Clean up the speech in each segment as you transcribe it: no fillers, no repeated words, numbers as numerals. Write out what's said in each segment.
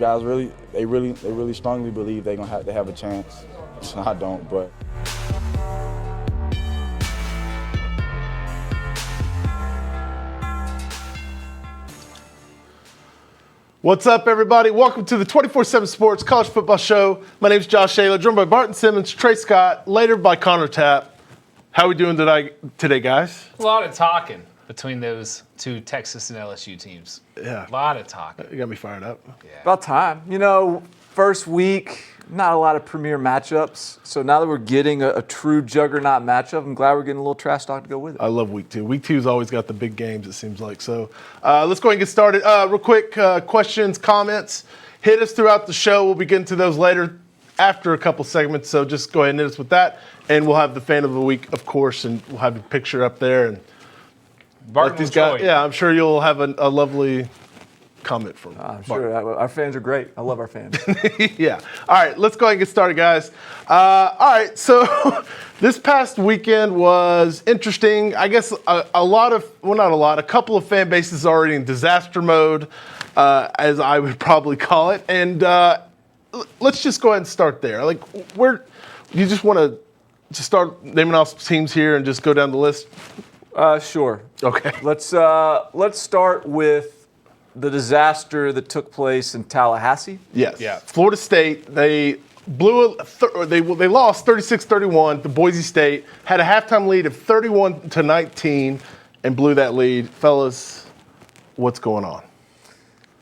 guys they really strongly believe they have a chance. I don't, but. What's up, everybody? Welcome to the 247Sports College Football Show. My name is Josh Shaler, joined by Barton Simmons, Trey Scott, later by Connor Tapp. How are we doing today, guys? A lot of talking between those two Texas and LSU teams. Yeah. A lot of talking. You got me fired up. Yeah. About time. You know, first week, not a lot of premier matchups. So now that we're getting a true juggernaut matchup, I'm glad we're getting a little trash talk to go with it. I love week two. Week two's always got the big games, it seems like. So let's go ahead and get started. Real quick, questions, comments. Hit us throughout the show. We'll be getting to those later after a couple segments. So just go ahead and hit us with that. And we'll have the fan of the week, of course, and we'll have your picture up there. And Barton these guys, yeah, I'm sure you'll have a lovely comment from I'm sure. Our fans are great. I love our fans. Yeah. All right, let's go ahead and get started, guys. All right, so this past weekend was interesting. I guess a couple of fan bases are in disaster mode, as I would probably call it. And let's just go ahead and start there. Like, you just want to just start naming off teams here and just go down the list? Sure. Okay. Let's start with the disaster that took place in Tallahassee. Yes. Yeah. Florida State, they they lost 36-31 to Boise State, had a halftime lead of 31-19 and blew that lead. Fellas, what's going on?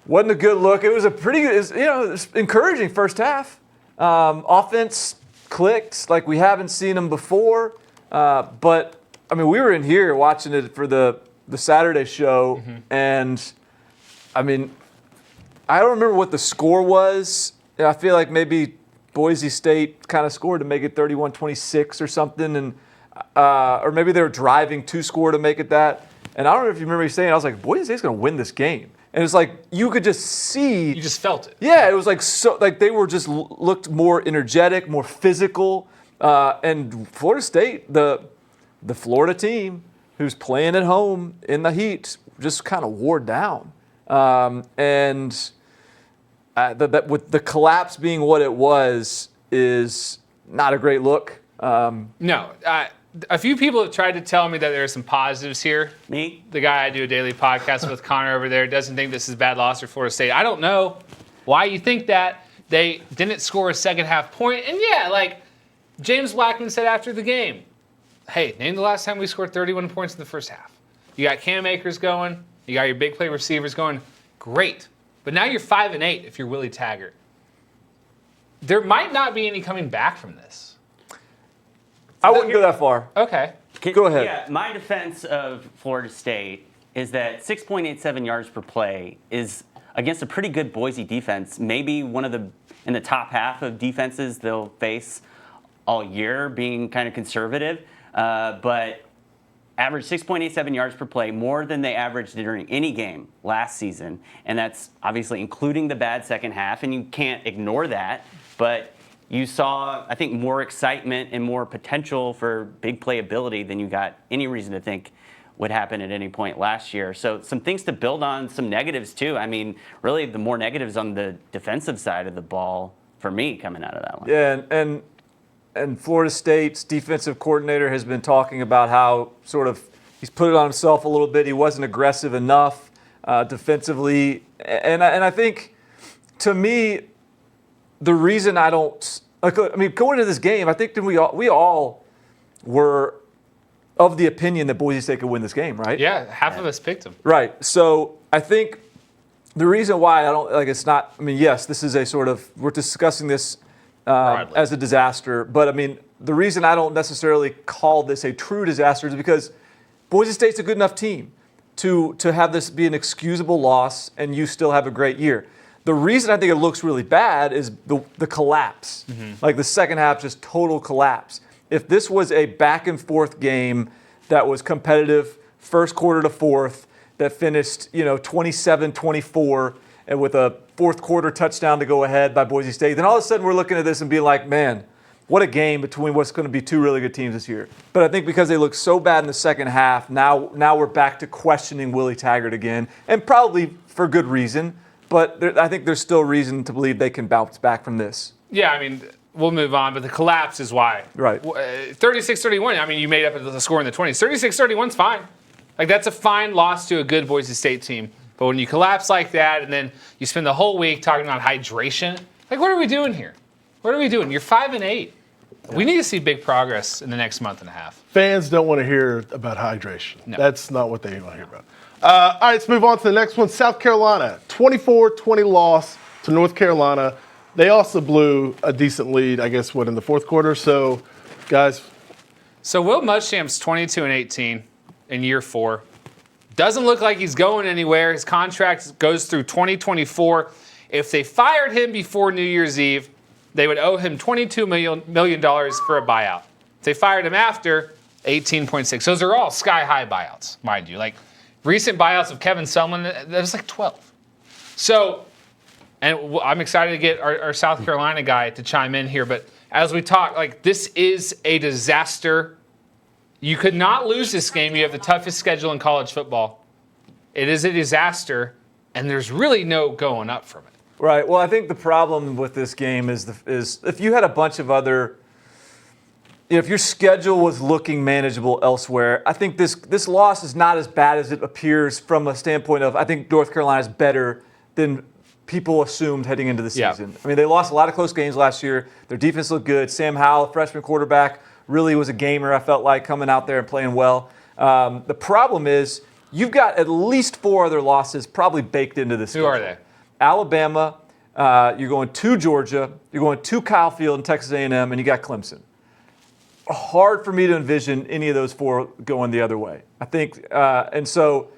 Wasn't a good look. It was a pretty good, it was encouraging first half. Offense clicked like we haven't seen them before. But, I mean, we were in here watching it for the Saturday show, and, I mean, I don't remember what the score was. I feel like maybe Boise State kind of scored to make it 31-26 or something, and or maybe they were driving to score to make it that. And I don't know if you remember me saying, I was like, Boise State's going to win this game. And it's like you could just see. You just felt it. Yeah, it was like they were just looked more energetic, more physical. And Florida State, the Florida team who's playing at home in the heat, just kind of wore down. With the collapse being what it was is not a great look. No. A few people have tried to tell me that there are some positives here. Me? The guy I do a daily podcast with, Connor over there, doesn't think this is a bad loss for Florida State. I don't know why you think that. They didn't score a second half point. And yeah, like James Blackman said after the game, hey, name the last time we scored 31 points in the first half. You got Cam Akers going. You got your big play receivers going. Great. But now you're 5-8 if you're Willie Taggart. There might not be any coming back from this. I wouldn't go that far. Okay. Go ahead. Yeah, my defense of Florida State is that 6.87 yards per play is against a pretty good Boise defense, maybe one of in the top half of defenses they'll face all year, being kind of conservative, but average 6.87 yards per play, more than they averaged during any game last season, and that's obviously including the bad second half, and you can't ignore that, but you saw, I think, more excitement and more potential for big playability than you got any reason to think would happen at any point last year. So some things to build on, some negatives too. I mean, really the more negatives on the defensive side of the ball for me coming out of that one. Yeah, and Florida State's defensive coordinator has been talking about how sort of he's put it on himself a little bit. He wasn't aggressive enough defensively. And I think, to me, the reason I don't – going into this game, I think we all were of the opinion that Boise State could win this game, right? Yeah, half of us picked them. Right. So I think the reason why I don't – it's not – yes, this is a sort of – we're discussing this as a disaster. But, the reason I don't necessarily call this a true disaster is because Boise State's a good enough team to have this be an excusable loss and you still have a great year. The reason I think it looks really bad is the collapse. Like the second half, just total collapse. If this was a back and forth game that was competitive, first quarter to fourth, that finished 27-24, and with a fourth quarter touchdown to go ahead by Boise State, then all of a sudden we're looking at this and being like, man, what a game between what's going to be two really good teams this year. But I think because they look so bad in the second half, now we're back to questioning Willie Taggart again, and probably for good reason. but I think there's still reason to believe they can bounce back from this. Yeah, I mean, we'll move on, but the collapse is why. Right. 36-31, I mean, you made up the score in the 20s. 36-31's fine. Like, that's a fine loss to a good Boise State team. But when you collapse like that and then you spend the whole week talking about hydration, like, what are we doing here? What are we doing? You're 5-8. We need to see big progress in the next month and a half. Fans don't want to hear about hydration. No. That's not what they want to hear about. All right, let's move on to the next one. South Carolina, 24-20 loss to North Carolina. They also blew a decent lead, I guess, in the fourth quarter. So, guys. So Will Muschamp's 22-18 in year 4. Doesn't look like he's going anywhere. His contract goes through 2024. If they fired him before New Year's Eve, they would owe him $22 million for a buyout. If they fired him after, 18.6. Those are all sky-high buyouts, mind you. Like, recent buyouts of Kevin Sumlin, that was like 12. So, and I'm excited to get our South Carolina guy to chime in here, but as we talk, like, this is a disaster. You could not lose this game. You have the toughest schedule in college football. It is a disaster, and there's really no going up from it. Right. Well, I think the problem with this game is if you had a bunch of other, if your schedule was looking manageable elsewhere, I think this loss is not as bad as it appears from a standpoint of, I think North Carolina is better than people assumed heading into the season. I mean, they lost a lot of close games last year. Their defense looked good. Sam Howell, freshman quarterback, really was a gamer, I felt like, coming out there and playing well. The problem is you've got at least 4 other losses probably baked into this schedule. Who are they? Alabama, you're going to Georgia, you're going to Kyle Field and Texas A&M, and you got Clemson. Hard for me to envision any of those 4 going the other way. I think, and so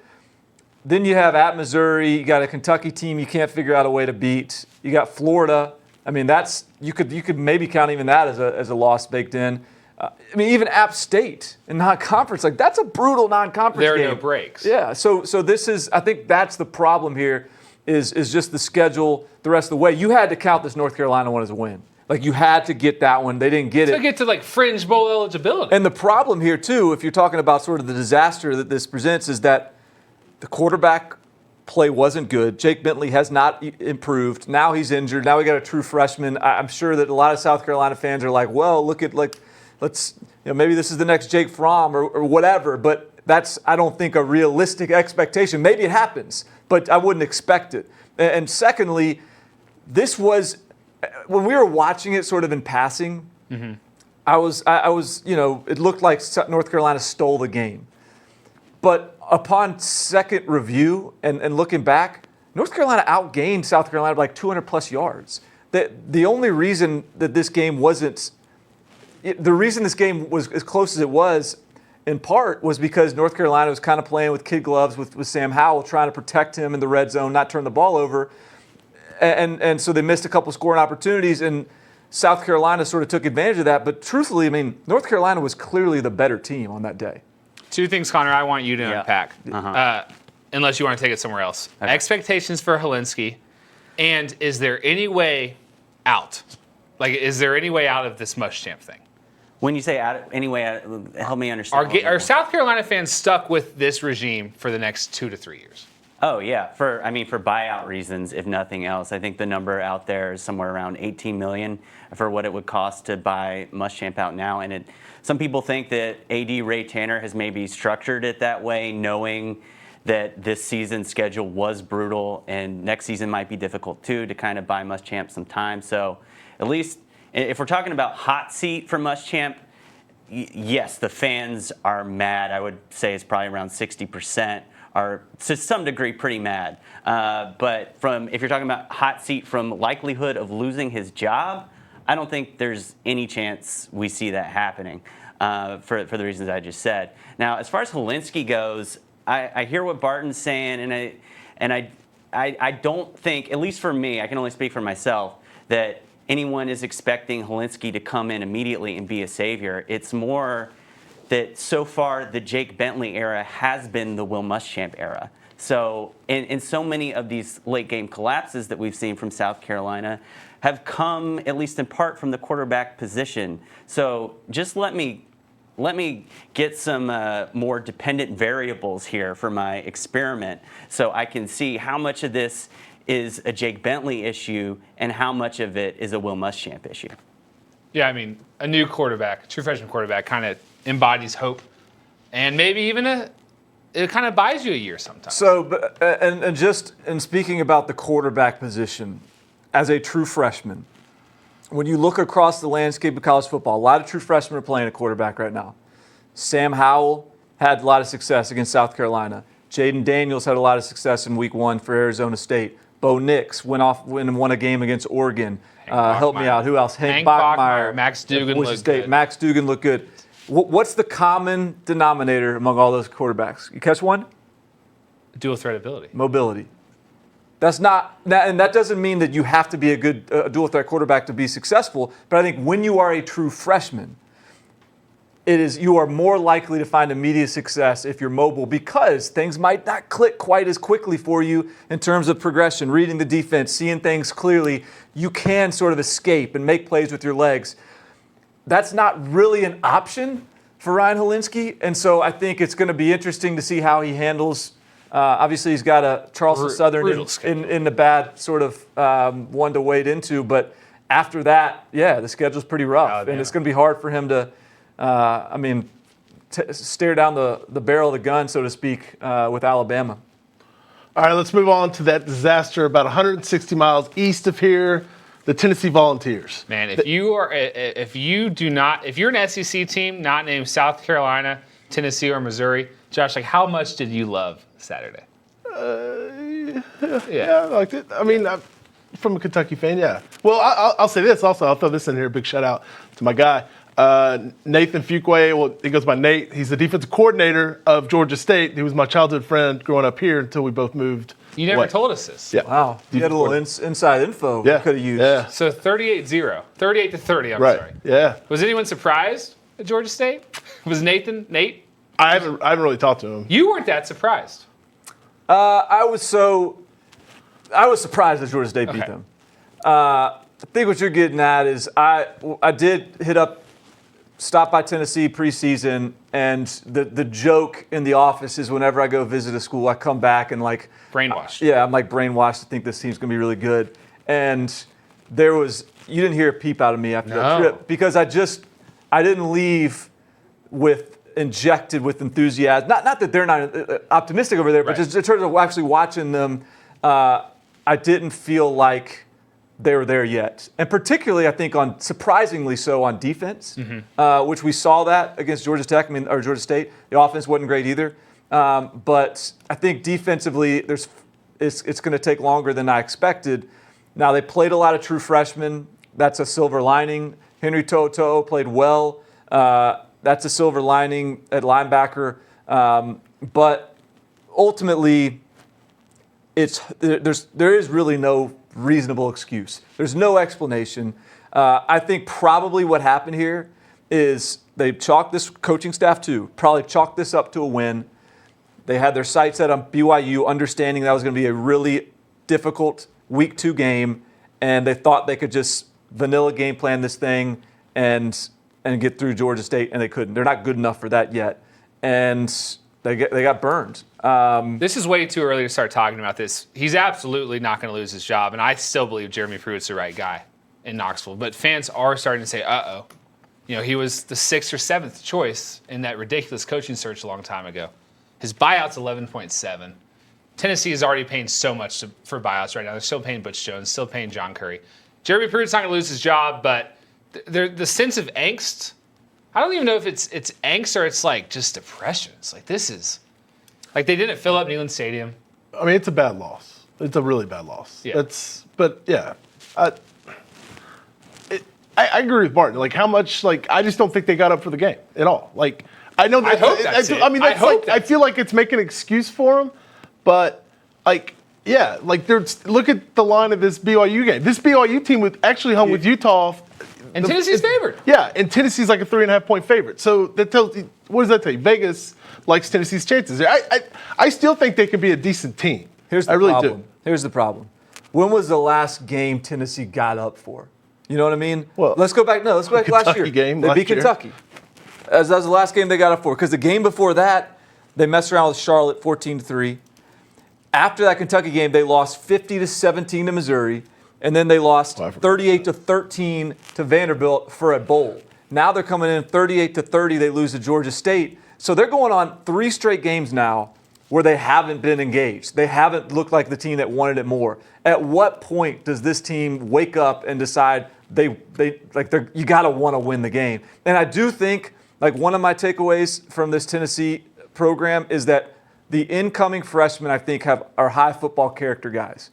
then you have at Missouri, you got a Kentucky team you can't figure out a way to beat. You got Florida. I mean, that's you could maybe count even that as a loss baked in. I mean, even App State in non-conference, like that's a brutal non-conference game. There are no breaks. Yeah, so this is, I think that's the problem here is just the schedule the rest of the way. You had to count this North Carolina one as a win. Like, you had to get that one. They didn't get it. To get to, like, fringe bowl eligibility. And the problem here, too, if you're talking about sort of the disaster that this presents, is that the quarterback play wasn't good. Jake Bentley has not improved. Now he's injured. Now we got a true freshman. I'm sure that a lot of South Carolina fans are like, well, look at, like, let's, maybe this is the next Jake Fromm or whatever. But that's, I don't think, a realistic expectation. Maybe it happens, but I wouldn't expect it. And secondly, this was, when we were watching it sort of in passing, I was, it looked like North Carolina stole the game. But upon second review and looking back, North Carolina outgained South Carolina by like 200-plus yards. The only reason that this game wasn't – the reason this game was as close as it was, in part, was because North Carolina was kind of playing with kid gloves with Sam Howell, trying to protect him in the red zone, not turn the ball over. And so they missed a couple scoring opportunities, and South Carolina sort of took advantage of that. But truthfully, I mean, North Carolina was clearly the better team on that day. 2 things, Connor, I want you to unpack, unless you want to take it somewhere else. Okay. Expectations for Helinski, and is there any way out? Like, is there any way out of this Muschamp thing? When you say any way out, help me understand. Are South Carolina fans stuck with this regime for the next 2 to 3 years? Oh, yeah. For buyout reasons, if nothing else. I think the number out there is somewhere around $18 million for what it would cost to buy Muschamp out now. And some people think that AD Ray Tanner has maybe structured it that way, knowing that this season's schedule was brutal and next season might be difficult too, to kind of buy Muschamp some time. So at least if we're talking about hot seat for Muschamp, yes, the fans are mad. I would say it's probably around 60%. Are to some degree pretty mad. But if you're talking about hot seat from likelihood of losing his job, I don't think there's any chance we see that happening for the reasons I just said. Now, as far as Helinski goes, I hear what Barton's saying, and I don't think, at least for me, I can only speak for myself, that anyone is expecting Helinski to come in immediately and be a savior. It's more that so far the Jake Bentley era has been the Will Muschamp era. So in so many of these late game collapses that we've seen from South Carolina have come, at least in part, from the quarterback position. So just let me get some more dependent variables here for my experiment so I can see how much of this is a Jake Bentley issue and how much of it is a Will Muschamp issue? Yeah, I mean, a new quarterback, a true freshman quarterback, kind of embodies hope, and maybe even it kind of buys you a year sometimes. So, and just in speaking about the quarterback position, as a true freshman, when you look across the landscape of college football, a lot of true freshmen are playing a quarterback right now. Sam Howell had a lot of success against South Carolina. Jaden Daniels had a lot of success in week 1 for Arizona State. Bo Nix went and won a game against Oregon. Help me out. Who else? Hank Bachmeier. Max Dugan looked good. Max Dugan looked good. What's the common denominator among all those quarterbacks? You catch one? Dual threat ability. Mobility. That's not, and that doesn't mean that you have to be a good dual threat quarterback to be successful. But I think when you are a true freshman, you are more likely to find immediate success if you're mobile, because things might not click quite as quickly for you in terms of progression, reading the defense, seeing things clearly. You can sort of escape and make plays with your legs. That's not really an option for Ryan Helinski, and so I think it's going to be interesting to see how he handles. Obviously, he's got a Charleston Southern in the bad sort of one to wade into, but after that, yeah, the schedule's pretty rough, and it's going to be hard for him to, stare down the barrel of the gun, so to speak, with Alabama. All right, let's move on to that disaster about 160 miles east of here, the Tennessee Volunteers. Man, if you're an SEC team not named South Carolina, Tennessee, or Missouri, Josh, like, how much did you love Saturday? Yeah, I liked it. I mean, I'm from a Kentucky fan, yeah. Well, I'll say this also. I'll throw this in here. Big shout out to my guy, Nathan Fuqua. Well, he goes by Nate. He's the defensive coordinator of Georgia State. He was my childhood friend growing up here until we both moved. You never told us this. Yeah. Wow. You had a little inside info you could have used. Yeah. So 38-0. 38-30, I'm right. sorry. Yeah. Was anyone surprised at Georgia State? Was Nate? I haven't really talked to him. You weren't that surprised. I was surprised that Georgia State beat them. I think what you're getting at is I did stop by Tennessee preseason, and the joke in the office is whenever I go visit a school, I come back and like brainwashed. I'm like brainwashed to think this team's gonna be really good. And you didn't hear a peep out of me after that trip, because I didn't leave injected with enthusiasm. Not that they're not optimistic over there, but just in terms of actually watching them, I didn't feel like they were there yet. And particularly, I think, surprisingly so on defense, which we saw that against Georgia State. The offense wasn't great either. But I think defensively, it's going to take longer than I expected. Now, they played a lot of true freshmen. That's a silver lining. Henry To'oTo'o played well. That's a silver lining at linebacker. But ultimately, there is really no reasonable excuse. There's no explanation. I think probably what happened here is they chalked this coaching staff probably chalked this up to a win. They had their sights set on BYU, understanding that was going to be a really difficult week 2 game, and they thought they could just vanilla game plan this thing and get through Georgia State, and they couldn't. They're not good enough for that yet, and they got burned. This is way too early to start talking about this. He's absolutely not going to lose his job, and I still believe Jeremy Pruitt's the right guy in Knoxville. But fans are starting to say, uh-oh. You know, he was the 6th or 7th choice in that ridiculous coaching search a long time ago. His buyout's 11.7. Tennessee is already paying so much for buyouts right now. They're still paying Butch Jones, still paying John Curry. Jeremy Pruitt's not going to lose his job, but the sense of angst, I don't even know if it's angst or it's like just depression. It's like, this is, like, they didn't fill up Neyland Stadium. I mean, it's a bad loss. It's a really bad loss. Yeah. I agree with Barton. Like, how much, like, I just don't think they got up for the game at all. Like, I know that. I hope that's it. I mean, that's I feel like it's making an excuse for them, but, like, yeah, like, look at the line of this BYU game. This BYU team actually hung with Utah. And Tennessee's favored. Yeah, and Tennessee's like a 3.5-point favorite. So that tells you, what does that tell you? Vegas likes Tennessee's chances. I still think they can be a decent team. I really do. Here's the problem. When was the last game Tennessee got up for? You know what I mean? Well, let's go back last year. Game they last beat year. Kentucky. That was the last game they got up for. Because the game before that, they messed around with Charlotte 14-3. After that Kentucky game, they lost 50-17 to Missouri, and then they lost 38-13 to Vanderbilt for a bowl. Now they're coming in 38-30. They lose to Georgia State. So they're going on 3 straight games now where they haven't been engaged. They haven't looked like the team that wanted it more. At what point does this team wake up and decide you got to want to win the game? And I do think, like, one of my takeaways from this Tennessee program is that the incoming freshmen, I think, are high football character guys.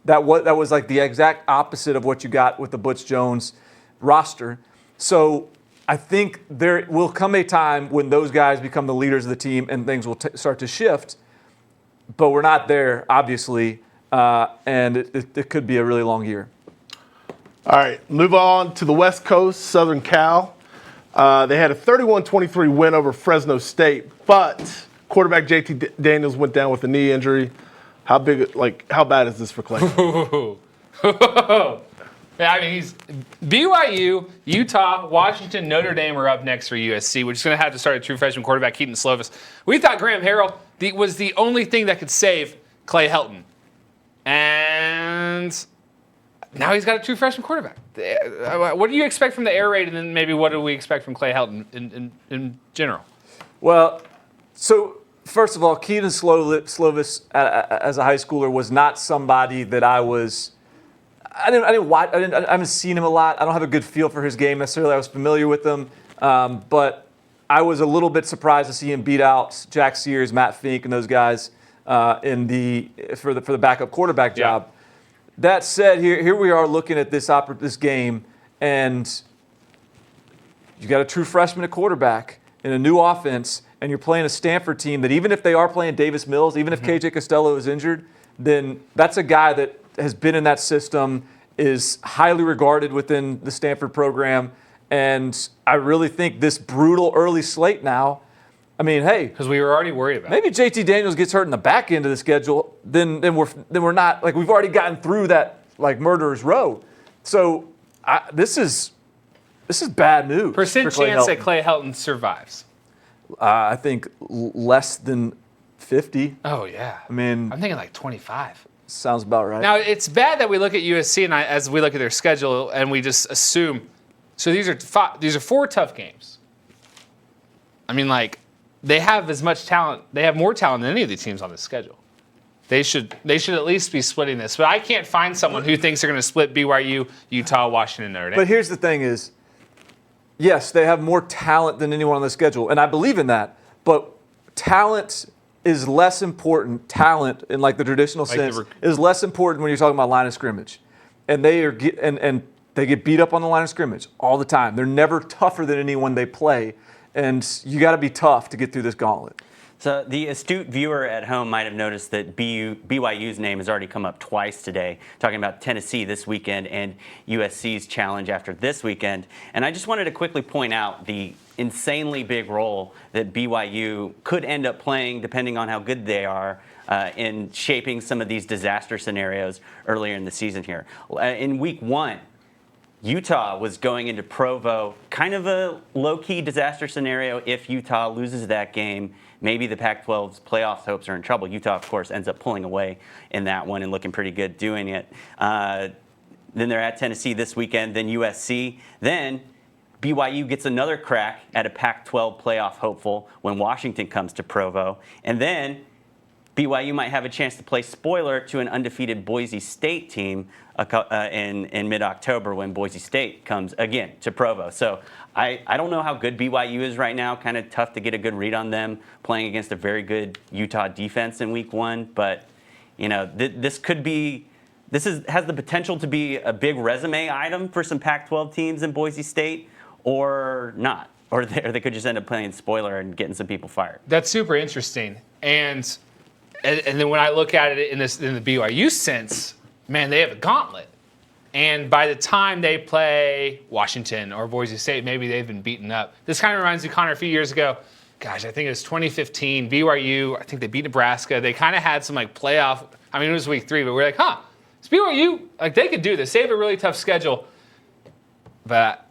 That was like the exact opposite of what you got with the Butch Jones roster. So I think there will come a time when those guys become the leaders of the team and things will start to shift. But we're not there, obviously, and it could be a really long year. All right, move on to the West Coast, Southern Cal. They had a 31-23 win over Fresno State, but quarterback JT Daniels went down with a knee injury. How bad is this for Clay? Yeah, I mean, he's BYU, Utah, Washington, Notre Dame are up next for USC, which is going to have to start a true freshman quarterback, Keaton Slovis. We thought Graham Harrell was the only thing that could save Clay Helton. And now he's got a true freshman quarterback. What do you expect from the air raid, and then maybe what do we expect from Clay Helton in general? Well, so first of all, Keaton Slovis as a high schooler was not somebody that I haven't seen him a lot. I don't have a good feel for his game necessarily. I was familiar with him, but I was a little bit surprised to see him beat out Jack Sears, Matt Fink, and those guys for the backup quarterback job. That said, here we are looking at this game, and you got a true freshman at quarterback in a new offense, and you're playing a Stanford team that even if they are playing Davis Mills, even if KJ Costello is injured, then that's a guy that has been in that system, is highly regarded within the Stanford program, and I really think this brutal early slate now, I mean, hey, because we were already worried about maybe JT Daniels gets hurt in the back end of the schedule, then we're not, like, we've already gotten through that, like, murderer's row. So this is bad news. Percent chance that Clay Helton survives? I think less than 50. Oh yeah. I mean, I'm thinking like 25. Sounds about right. Now, it's bad that we look at USC and as we look at their schedule and we just assume. So these are 4 tough games. I mean, like, they have as much talent. They have more talent than any of the teams on this schedule. They should at least be splitting this. But I can't find someone who thinks they're going to split BYU, Utah, Washington, Notre Dame. But here's the thing is, yes, they have more talent than anyone on the schedule, and I believe in that. But talent is less important. Talent, in like the traditional sense, is less important when you're talking about line of scrimmage. And they get beat up on the line of scrimmage all the time. They're never tougher than anyone they play, and you got to be tough to get through this gauntlet. So the astute viewer at home might have noticed that BYU's name has already come up twice today, talking about Tennessee this weekend and USC's challenge after this weekend. And I just wanted to quickly point out the insanely big role that BYU could end up playing, depending on how good they are, in shaping some of these disaster scenarios earlier in the season here. In week 1, Utah was going into Provo, kind of a low-key disaster scenario. If Utah loses that game, maybe the Pac-12's playoff hopes are in trouble. Utah, of course, ends up pulling away in that one and looking pretty good doing it. Then they're at Tennessee this weekend, then USC. Then BYU gets another crack at a Pac-12 playoff hopeful when Washington comes to Provo. And then BYU might have a chance to play spoiler to an undefeated Boise State team in mid-October when Boise State comes again to Provo. So I don't know how good BYU is right now. Kind of tough to get a good read on them playing against a very good Utah defense in week 1. But you know, this has the potential to be a big resume item for some Pac-12 teams in Boise State, or not, or they could just end up playing spoiler and getting some people fired. That's super interesting. And then when I look at it in the BYU sense, man, they have a gauntlet. And by the time they play Washington or Boise State, maybe they've been beaten up. This kind of reminds me, Connor, a few years ago, gosh, I think it was 2015, BYU, I think they beat Nebraska. They kind of had some like playoff, I mean, it was week 3, but we're like, it's BYU, like they could do this. They have a really tough schedule. But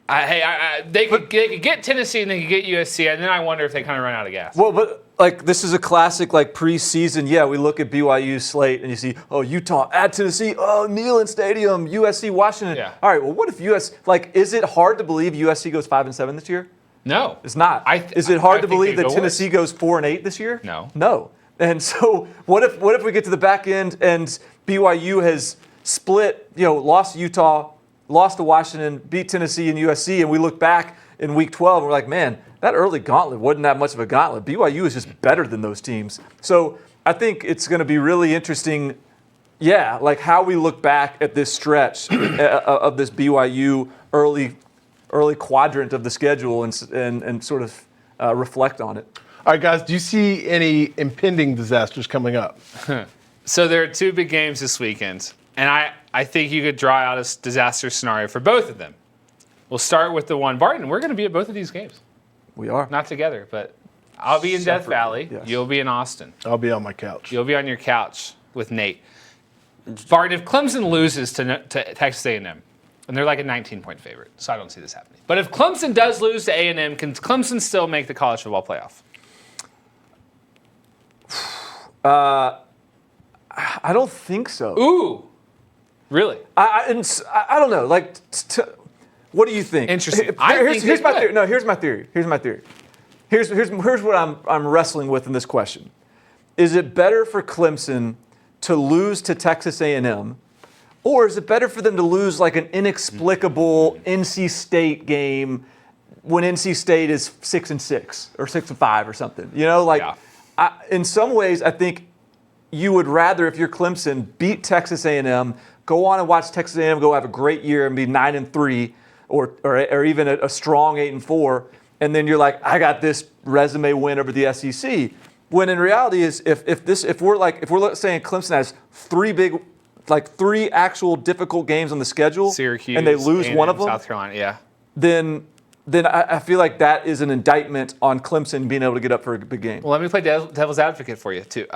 they could get Tennessee and they could get USC, and then I wonder if they kind of run out of gas. Well, but like this is a classic like preseason. Yeah, we look at BYU slate and you see, oh, Utah at Tennessee, oh, Neyland Stadium, USC, Washington. Yeah. All right, well, what if is it hard to believe USC goes 5-7 this year? No. It's not. Is it hard to believe that Tennessee goes 4-8 this year? No. No. And so what if we get to the back end and BYU has split, lost to Utah, lost to Washington, beat Tennessee and USC, and we look back in week 12 and we're like, man, that early gauntlet wasn't that much of a gauntlet. BYU is just better than those teams. So I think it's going to be really interesting, like how we look back at this stretch of this BYU early quadrant of the schedule and sort of reflect on it. All right, guys, do you see any impending disasters coming up? So there are two big games this weekend, and I think you could draw out a disaster scenario for both of them. We'll start with the one. Barton, we're going to be at both of these games. We are. Not together, but I'll be in Death Valley. Yes. You'll be in Austin. I'll be on my couch. You'll be on your couch with Nate. Barton, if Clemson loses to Texas A&M, and they're like a 19-point favorite, so I don't see this happening. But if Clemson does lose to A&M, can Clemson still make the college football playoff? I don't think so. Ooh, really? I don't know. Like, what do you think? Interesting. Here's my theory. No, here's my theory. Here's what I'm wrestling with in this question. Is it better for Clemson to lose to Texas A&M, or is it better for them to lose like an inexplicable NC State game when NC State is 6-6 or 6-5 or something? Yeah. In some ways, I think you would rather, if you're Clemson, beat Texas A&M, go on and watch Texas A&M go have a great year and be 9-3, or even a strong 8-4, and then you're like, I got this resume win over the SEC. When in reality is if we're saying Clemson has three actual difficult games on the schedule, Syracuse, and they lose A&M, one of them, South Carolina, yeah. then I feel like that is an indictment on Clemson being able to get up for a big game. Well, let me play devil's advocate for you, too.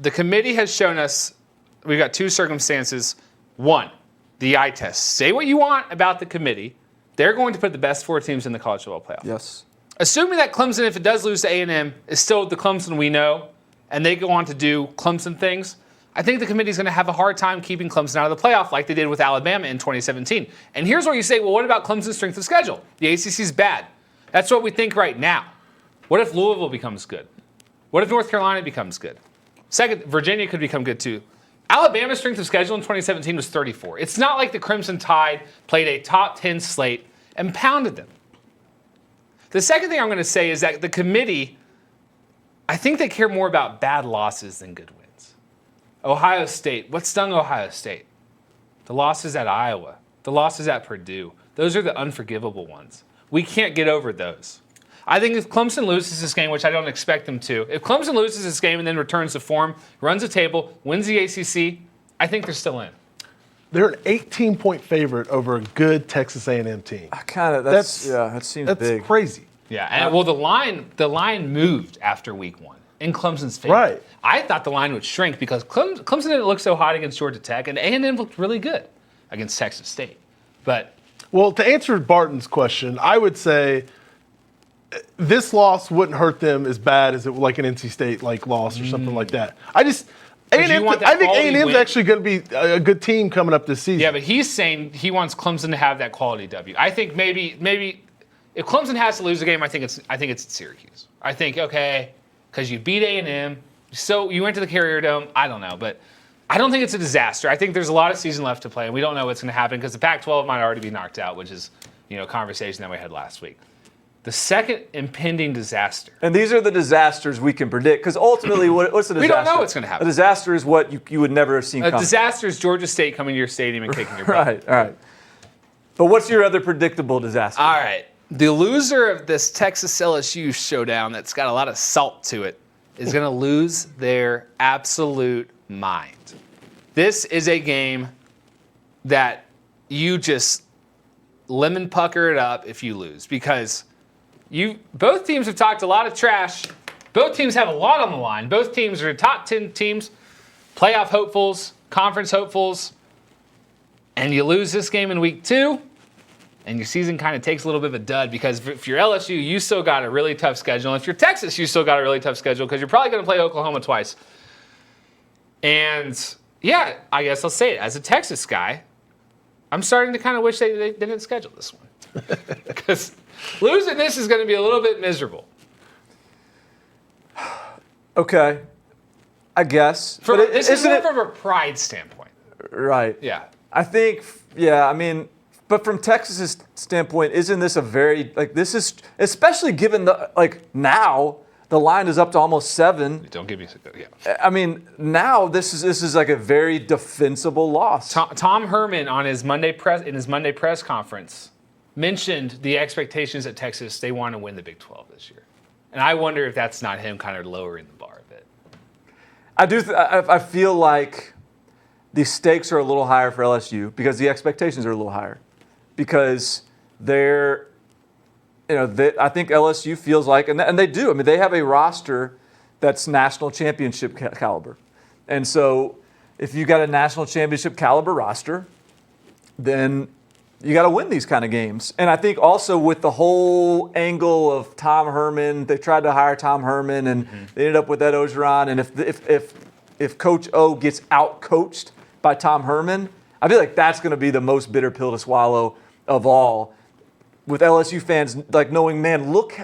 The committee has shown us we've got two circumstances. One, the eye test. Say what you want about the committee. They're going to put the best four teams in the college football playoff. Yes. Assuming that Clemson, if it does lose to A&M, is still the Clemson we know, and they go on to do Clemson things, I think the committee is going to have a hard time keeping Clemson out of the playoff like they did with Alabama in 2017. And here's where you say, well, what about Clemson's strength of schedule? The ACC is bad. That's what we think right now. What if Louisville becomes good? What if North Carolina becomes good? Second, Virginia could become good too. Alabama's strength of schedule in 2017 was 34. It's not like the Crimson Tide played a top 10 slate and pounded them. The second thing I'm going to say is that the committee, I think they care more about bad losses than good wins. Ohio State, what stung Ohio State? The losses at Iowa, the losses at Purdue. Those are the unforgivable ones. We can't get over those. I think if Clemson loses this game, which I don't expect them to, if Clemson loses this game and then returns to form, runs the table, wins the ACC, I think they're still in. They're an 18-point favorite over a good Texas A&M team. That seems big. That's crazy. Yeah, and well, the line moved after week one in Clemson's favor. Right. I thought the line would shrink because Clemson didn't look so hot against Georgia Tech, and A&M looked really good against Texas State. Well, to answer Barton's question, I would say this loss wouldn't hurt them as bad as it would like an NC State loss or something like that. I think A&M's actually going to be a good team coming up this season. Yeah, but he's saying he wants Clemson to have that quality W. I think maybe if Clemson has to lose a game, I think it's Syracuse. I think okay, because you beat A&M, so you went to the Carrier Dome. I don't know, but I don't think it's a disaster. I think there's a lot of season left to play, and we don't know what's going to happen because the Pac-12 might already be knocked out, which is a conversation that we had last week. The second impending disaster. And these are the disasters we can predict, because ultimately, what's a disaster? We don't know what's going to happen. A disaster is what you would never have seen coming. A disaster is Georgia State coming to your stadium and kicking your butt. All right. But what's your other predictable disaster? All right. The loser of this Texas-LSU showdown that's got a lot of salt to it is going to lose their absolute mind. This is a game that you just lemon pucker it up if you lose, because both teams have talked a lot of trash. Both teams have a lot on the line. Both teams are top 10 teams, playoff hopefuls, conference hopefuls, and you lose this game in week 2, and your season kind of takes a little bit of a dud because if you're LSU, you still got a really tough schedule. If you're Texas, you still got a really tough schedule because you're probably going to play Oklahoma twice. And yeah, I guess I'll say it. As a Texas guy, I'm starting to kind of wish they didn't schedule this one because losing this is going to be a little bit miserable. Okay, I guess. This is more from a pride standpoint. Right. Yeah. I think, I mean, but from Texas's standpoint, isn't this a very, this is, especially given now, the line is up to almost 7. Don't give me, yeah. I mean, now this is like a very defensible loss. Tom Herman in his Monday press conference mentioned the expectations at Texas, they want to win the Big 12 this year. And I wonder if that's not him kind of lowering the bar a bit. I feel like the stakes are a little higher for LSU because the expectations are a little higher. Because I think LSU feels like, and they do. I mean, they have a roster that's national championship caliber. And so if you got a national championship caliber roster, then you got to win these kind of games. And I think also with the whole angle of Tom Herman, they tried to hire Tom Herman, and they ended up with Ed Ogeron. And if Coach O gets out-coached by Tom Herman, I feel like that's going to be the most bitter pill to swallow of all. With LSU fans knowing, man, look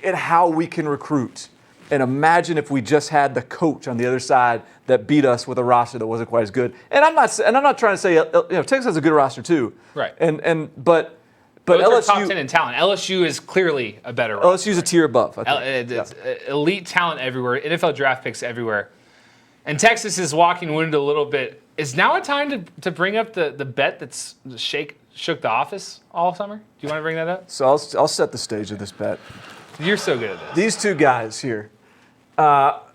at how we can recruit. And imagine if we just had the coach on the other side that beat us with a roster that wasn't quite as good. And I'm not trying to say Texas has a good roster too. Right. But Both LSU are top 10 in talent. LSU is clearly a better roster. LSU's a tier above. I think. Elite talent everywhere. NFL draft picks everywhere. And Texas is walking wounded a little bit. Is now a time to bring up the bet that's shook the office all summer? Do you want to bring that up? So I'll set the stage of this bet. You're so good at this. These two guys here.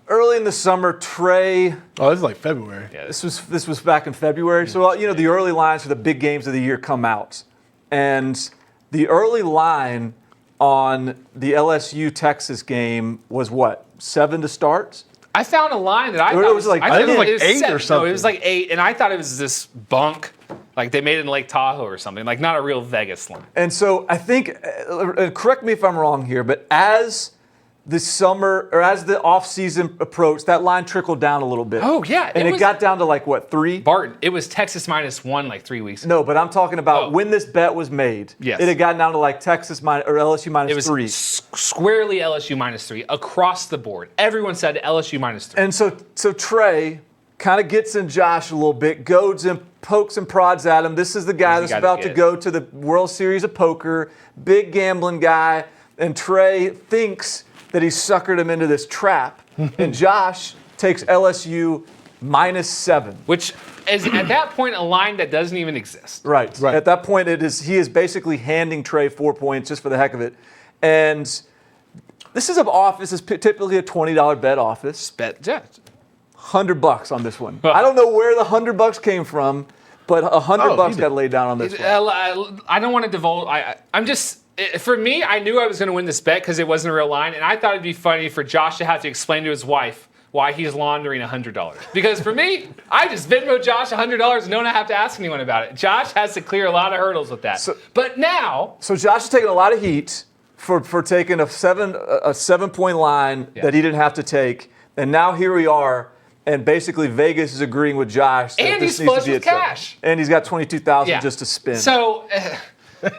Early in the summer, Trey. Oh, this is like February. Yeah, This was back in February. So the early lines for the big games of the year come out, and the early line on the LSU Texas game was what, 7 to start? I found a line that I Or thought it was like- I thought I think it was like 8 7. or something. No, it was like 8, and I thought it was this bunk, like they made it in Lake Tahoe or something, like not a real Vegas line. And so I think, correct me if I'm wrong here, but as the summer or as the off-season approached, that line trickled down a little bit. Oh, yeah, and it was- got down to like what, 3? Barton, it was Texas -1 like 3 weeks ago. No, but I'm talking about Oh. when this bet was made. Yes. It had gotten down to like Texas minus or LSU It minus was 3. squarely LSU -3 across the board. Everyone said LSU -3. And so Trey kind of gets in Josh a little bit, goads him, pokes and prods at him. This is the guy He's that's the guy about to to get. go to the World Series of Poker, big gambling guy, and Trey thinks that he suckered him into this trap, and Josh takes LSU -7. Which is at that point a line that doesn't even exist. Right. Right. At that point, he is basically handing Trey 4 points just for the heck of it. And this is typically a $20 bet office. Bet, yeah. $100 on this one. I don't know where the $100 came from, but $100 got laid down on this one. I don't want to divulge. I'm just, for me, I knew I was going to win this bet because it wasn't a real line, and I thought it'd be funny for Josh to have to explain to his wife why he's laundering $100. Because for me, I just Venmo Josh $100 and don't have to ask anyone about it. Josh has to clear a lot of hurdles with that. But now, So Josh is taking a lot of heat for taking a 7-point line that he didn't have to take, and now here we are. And basically, Vegas is agreeing with Josh. That And this he's needs to flush be with at 7. cash. And he's got $22,000 yeah. just to spin So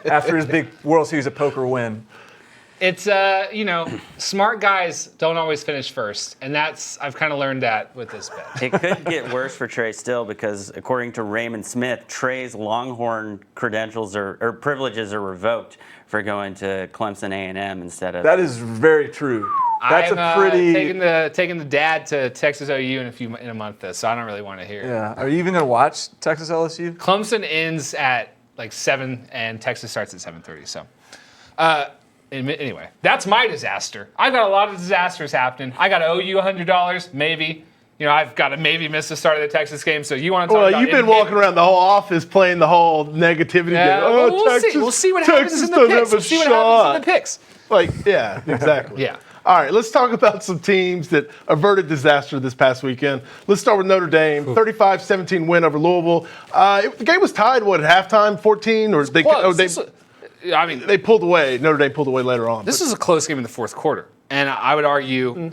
after his big World Series of Poker win. it's, smart guys don't always finish first. And I've kind of learned that with this bet. It could get worse for Trey still because, according to Raymond Smith, Trey's Longhorn credentials or privileges are revoked for going to Clemson A&M instead of. That is very true. That's I'm a pretty. taking the dad to Texas OU in a month, so I don't really want to hear it. Yeah. Are you even going to watch Texas LSU? Clemson ends at like 7 and Texas starts at 7:30. So, anyway, that's my disaster. I've got a lot of disasters happening. I got to owe you $100, maybe. I've got to maybe miss the start of the Texas game. So you want to talk about? Well, you've been walking around the whole office playing the whole negativity Yeah, game. well, Texas, we'll see what happens Texas in the doesn't picks. have a We'll see what shot. happens in the picks. Yeah, exactly. Yeah. All right, let's talk about some teams that averted disaster this past weekend. Let's start with Notre Dame, 35-17 win over Louisville. The game was tied, at halftime, 14? Or they pulled away. Notre Dame pulled away later on. This is a close game in the fourth quarter. And I would argue,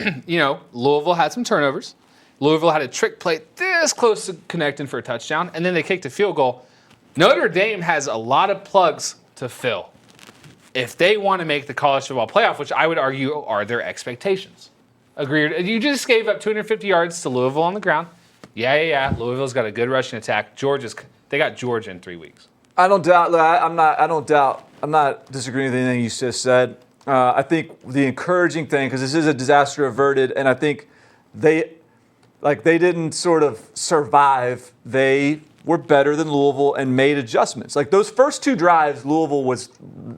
Louisville had some turnovers. Louisville had a trick play this close to connecting for a touchdown, and then they kicked a field goal. Notre Dame has a lot of plugs to fill if they want to make the college football playoff, which I would argue are their expectations. Agreed. You just gave up 250 yards to Louisville on the ground. Yeah. Louisville's got a good rushing attack. They got Georgia in 3 weeks. I don't doubt that. I'm not disagreeing with anything you just said. I think the encouraging thing, because this is a disaster averted, and I think they didn't sort of survive. They were better than Louisville and made adjustments. Like those first 2 drives, Louisville was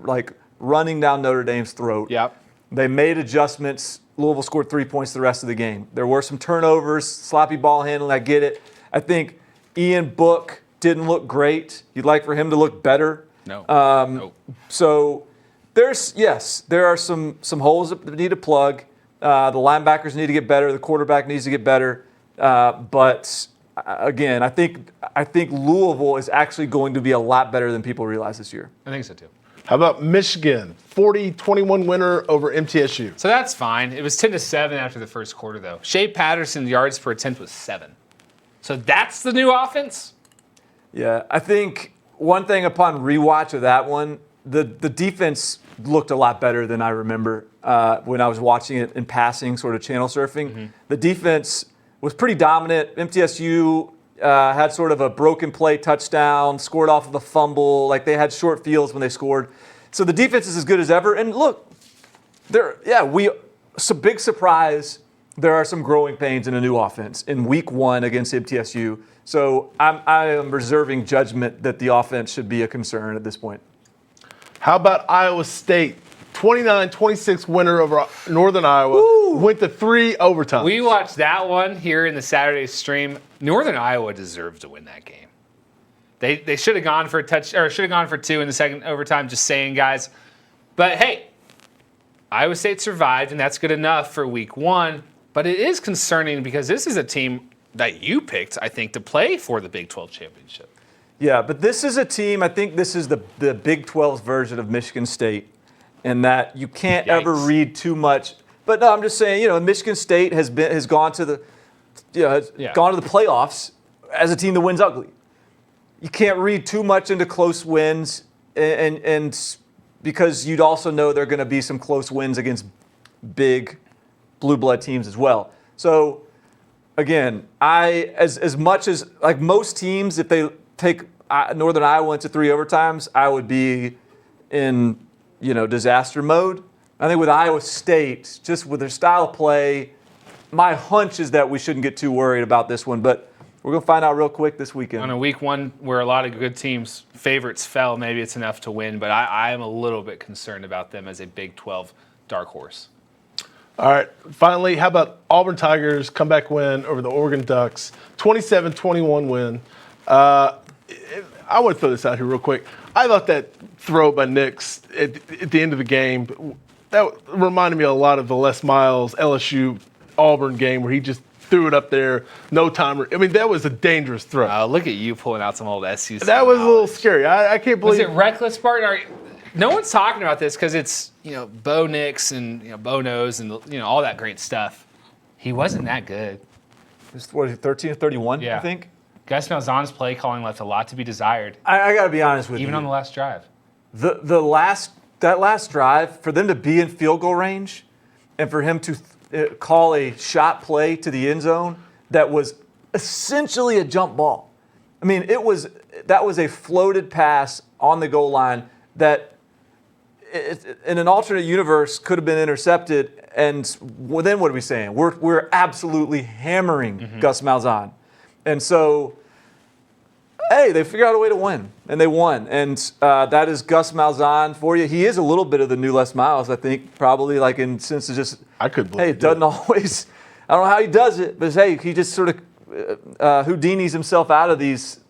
like running down Notre Dame's throat. Yep. They made adjustments. Louisville scored 3 points the rest of the game. There were some turnovers, sloppy ball handling. I get it. I think Ian Book didn't look great. You'd like for him to look better. No. So there are some holes that need to plug. The linebackers need to get better. The quarterback needs to get better. But again, I think Louisville is actually going to be a lot better than people realize this year. I think so too. How about Michigan, 40-21 winner over MTSU? So that's fine. It was 10-7 after the first quarter, though. Shea Patterson's yards per attempt was 7. So that's the new offense? Yeah, I think one thing upon rewatch of that one, the defense looked a lot better than I remember when I was watching it in passing, sort of channel surfing. Mm-hmm. The defense was pretty dominant. MTSU had sort of a broken play touchdown, scored off of a fumble. Like they had short fields when they scored. So the defense is as good as ever. And look, it's a big surprise. There are some growing pains in a new offense in week 1 against MTSU. So I am reserving judgment that the offense should be a concern at this point. How about Iowa State? 29-26 winner over Northern Iowa. Woo! Went to 3 overtimes. We watched that one here in the Saturday stream. Northern Iowa deserved to win that game. They should have gone for should have gone for 2 in the second overtime, just saying, guys. But hey, Iowa State survived, and that's good enough for week 1. But it is concerning because this is a team that you picked, I think, to play for the Big 12 championship. Yeah, but this is a team, I think this is the Big 12's version of Michigan State, in that you can't ever read too much. But no, I'm just saying, Michigan State has gone to the gone to the playoffs as a team that wins ugly. You can't read too much into close wins, and because you'd also know there are going to be some close wins against big blue blood teams as well. So again, as much as like most teams, if they take Northern Iowa into 3 overtimes, I would be in disaster mode. I think with Iowa State, just with their style of play, my hunch is that we shouldn't get too worried about this one, but we're going to find out real quick this weekend. On a week 1 where a lot of good teams' favorites fell, maybe it's enough to win, but I am a little bit concerned about them as a Big 12 dark horse. All right, finally, how about Auburn Tigers comeback win over the Oregon Ducks, 27-21 win. I want to throw this out here real quick. I thought that throw by Nix at the end of the game, that reminded me a lot of the Les Miles LSU Auburn game where he just threw it up there, no timer. I mean, that was a dangerous throw. Look at you pulling out some old SU. That was a little scary. I can't believe. Was it reckless, Barton? No one's talking about this because it's Bo Nix and Bo Knows and all that great stuff. He wasn't that good. It's 13-31, yeah. I think. Gus Malzahn's play calling left a lot to be desired. I got to be honest with you. Even on the last drive. That last drive, for them to be in field goal range and for him to call a shot play to the end zone that was essentially a jump ball. I mean, that was a floated pass on the goal line that in an alternate universe could have been intercepted. And then what are we saying? We're absolutely hammering Gus Malzahn. And so, hey, they figured out a way to win, and they won. And that is Gus Malzahn for you. He is a little bit of the new Les Miles, I think, probably like in sense of just, I could believe it doesn't always, I don't know how he does it, but hey, he just sort of Houdini's himself out of these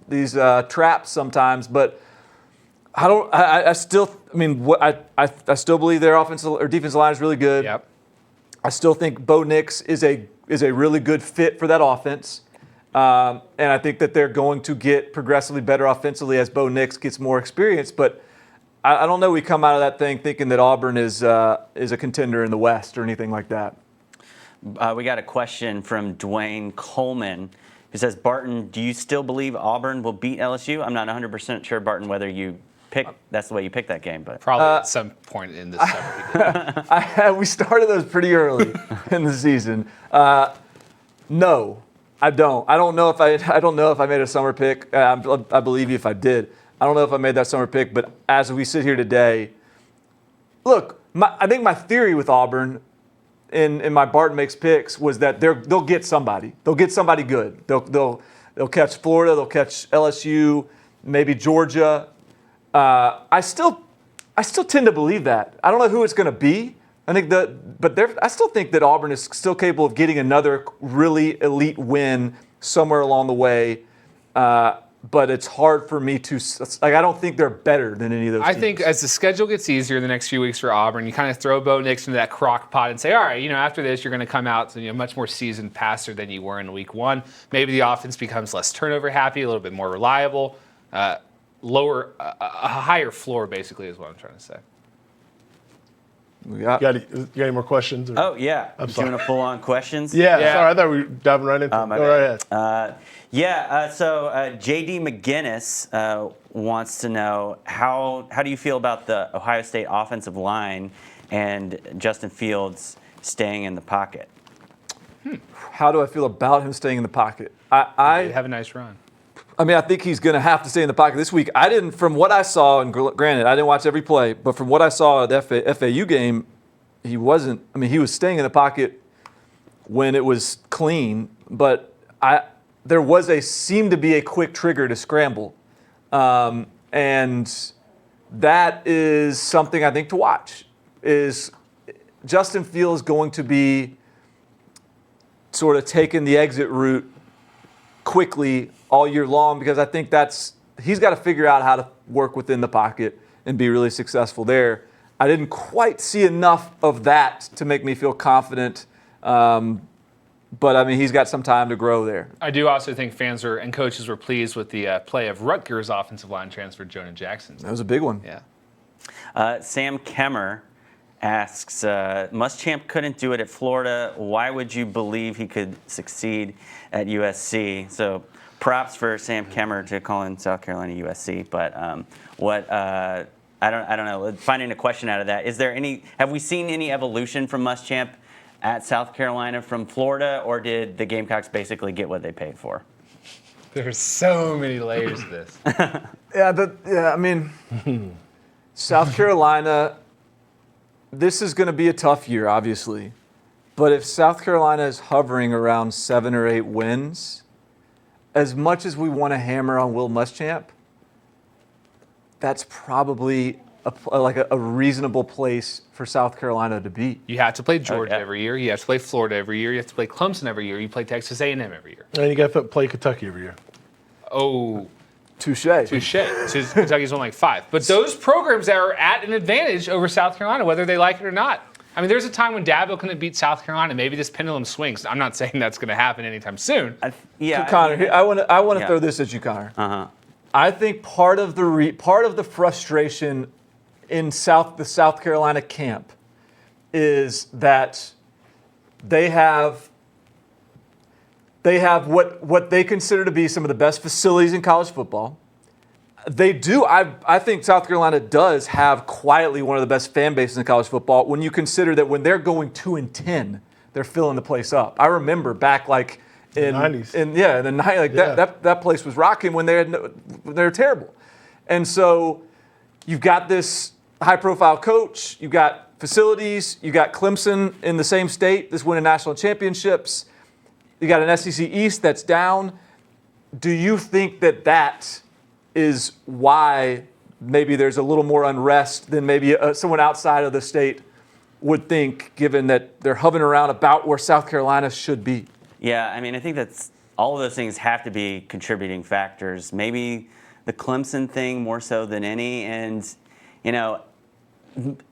traps sometimes. But I still believe their offensive or defensive line is really good. Yep. I still think Bo Nix is a really good fit for that offense. And I think that they're going to get progressively better offensively as Bo Nix gets more experience. But I don't know we come out of that thing thinking that Auburn is a contender in the West or anything like that. We got a question from Dwayne Coleman, who says, Barton, do you still believe Auburn will beat LSU? I'm not 100% sure, Barton, whether that's the way you picked that game. But Probably at some point in the summer. We started those pretty early in the season. No, I don't. I don't know if I made a summer pick. I believe you if I did. I don't know if I made that summer pick, but as we sit here today, look, I think my theory with Auburn in my Barton Makes Picks was that they'll get somebody. They'll get somebody good. They'll catch Florida. They'll catch LSU, maybe Georgia. I still tend to believe that. I don't know who it's going to be. I still think that Auburn is still capable of getting another really elite win somewhere along the way. But it's hard for me to I don't think they're better than any of those teams. I think as the schedule gets easier in the next few weeks for Auburn, you kind of throw Bo Nix into that crock pot and say, all right, after this, you're going to come out much more seasoned passer than you were in week one. Maybe the offense becomes less turnover happy, a little bit more reliable, a higher floor, basically, is what I'm trying to say. You got any more questions? Or? Oh, yeah. I'm doing a full-on questions? Yeah. Sorry, I thought we were diving right into it. Go right ahead. So J.D. McGinnis wants to know, how do you feel about the Ohio State offensive line and Justin Fields staying in the pocket? How do I feel about him staying in the pocket? I have a nice run. I think he's going to have to stay in the pocket this week. From what I saw, and granted, I didn't watch every play, but from what I saw at the FAU game, he wasn't. He was staying in the pocket when it was clean, but there seemed to be a quick trigger to scramble, and that is something I think to watch. Is Justin Fields going to be sort of taking the exit route quickly all year long? Because I think he's got to figure out how to work within the pocket and be really successful there. I didn't quite see enough of that to make me feel confident, but he's got some time to grow there. I do also think fans and coaches were pleased with the play of Rutgers offensive line transfer Jonah Jackson. That was a big one. Yeah. Sam Kemmer asks, Muschamp couldn't do it at Florida. Why would you believe he could succeed at USC? So props for Sam Kemmer to call in South Carolina USC. But I don't know. Finding a question out of that. Have we seen any evolution from Muschamp at South Carolina from Florida, or did the Gamecocks basically get what they paid for? There's so many layers of this. South Carolina, this is going to be a tough year, obviously. But if South Carolina is hovering around 7 or 8 wins, as much as we want to hammer on Will Muschamp, that's probably a reasonable place for South Carolina to be. You have to play Georgia every year. You have to play Florida every year. You have to play Clemson every year. You play Texas A&M every year. And you got to play Kentucky every year. Oh, touche. Kentucky's won like 5. But those programs are at an advantage over South Carolina, whether they like it or not. There's a time when Dabo couldn't beat South Carolina. Maybe this pendulum swings. I'm not saying that's going to happen anytime soon. Connor, I want to throw this at you, Connor. Uh-huh. I think part of the frustration in the South Carolina camp is that they have what they consider to be some of the best facilities in college football. They do. I think South Carolina does have quietly one of the best fan bases in college football when you consider that when they're going 2-10, they're filling the place up. I remember back in the 90s. In the 90s, that place was rocking when they were terrible. And so you've got this high-profile coach, you've got facilities, you've got Clemson in the same state that's winning national championships. You got an SEC East that's down. Do you think that is why maybe there's a little more unrest than maybe someone outside of the state would think, given that they're hovering around about where South Carolina should be? Yeah, I think that's all of those things have to be contributing factors. Maybe the Clemson thing more so than any. And,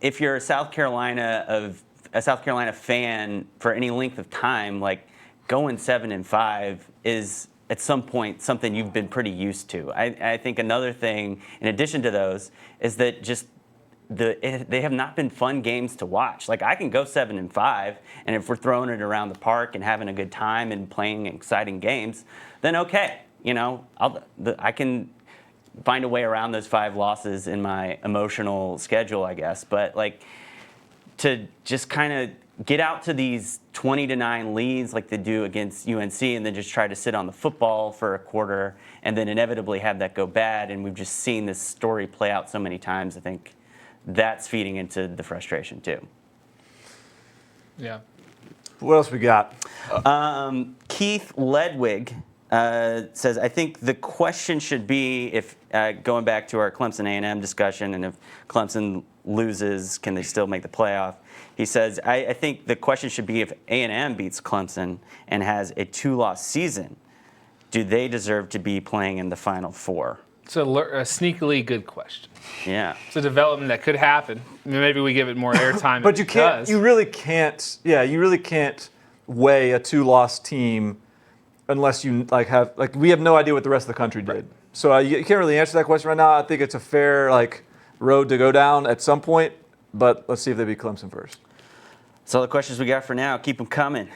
if you're South Carolina of a South Carolina fan for any length of time, like going 7-5 is at some point something you've been pretty used to. I think another thing, in addition to those, is that just they have not been fun games to watch. Like, I can go 7-5, and if we're throwing it around the park and having a good time and playing exciting games, then okay, I can find a way around those 5 losses in my emotional schedule, I guess. But like, to just kind of get out to these 20-9 leads like they do against UNC, and then just try to sit on the football for a quarter, and then inevitably have that go bad. And we've just seen this story play out so many times. I think that's feeding into the frustration too. Yeah. What else we got? Keith Ledwig says, I think the question should be, if going back to our Clemson A&M discussion, and if Clemson loses, can they still make the playoff? He says, I think the question should be, if A&M beats Clemson and has a 2-loss season, do they deserve to be playing in the Final Four? It's a sneakily good question. Yeah. It's a development that could happen. Maybe we give it more airtime. But you can't. You really can't. Yeah, you really can't weigh a 2-loss team unless you we have no idea what the rest of the country did. So you can't really answer that question right now. I think it's a fair road to go down at some point. But let's see if they beat Clemson first. That's all the questions we got for now. Keep them coming.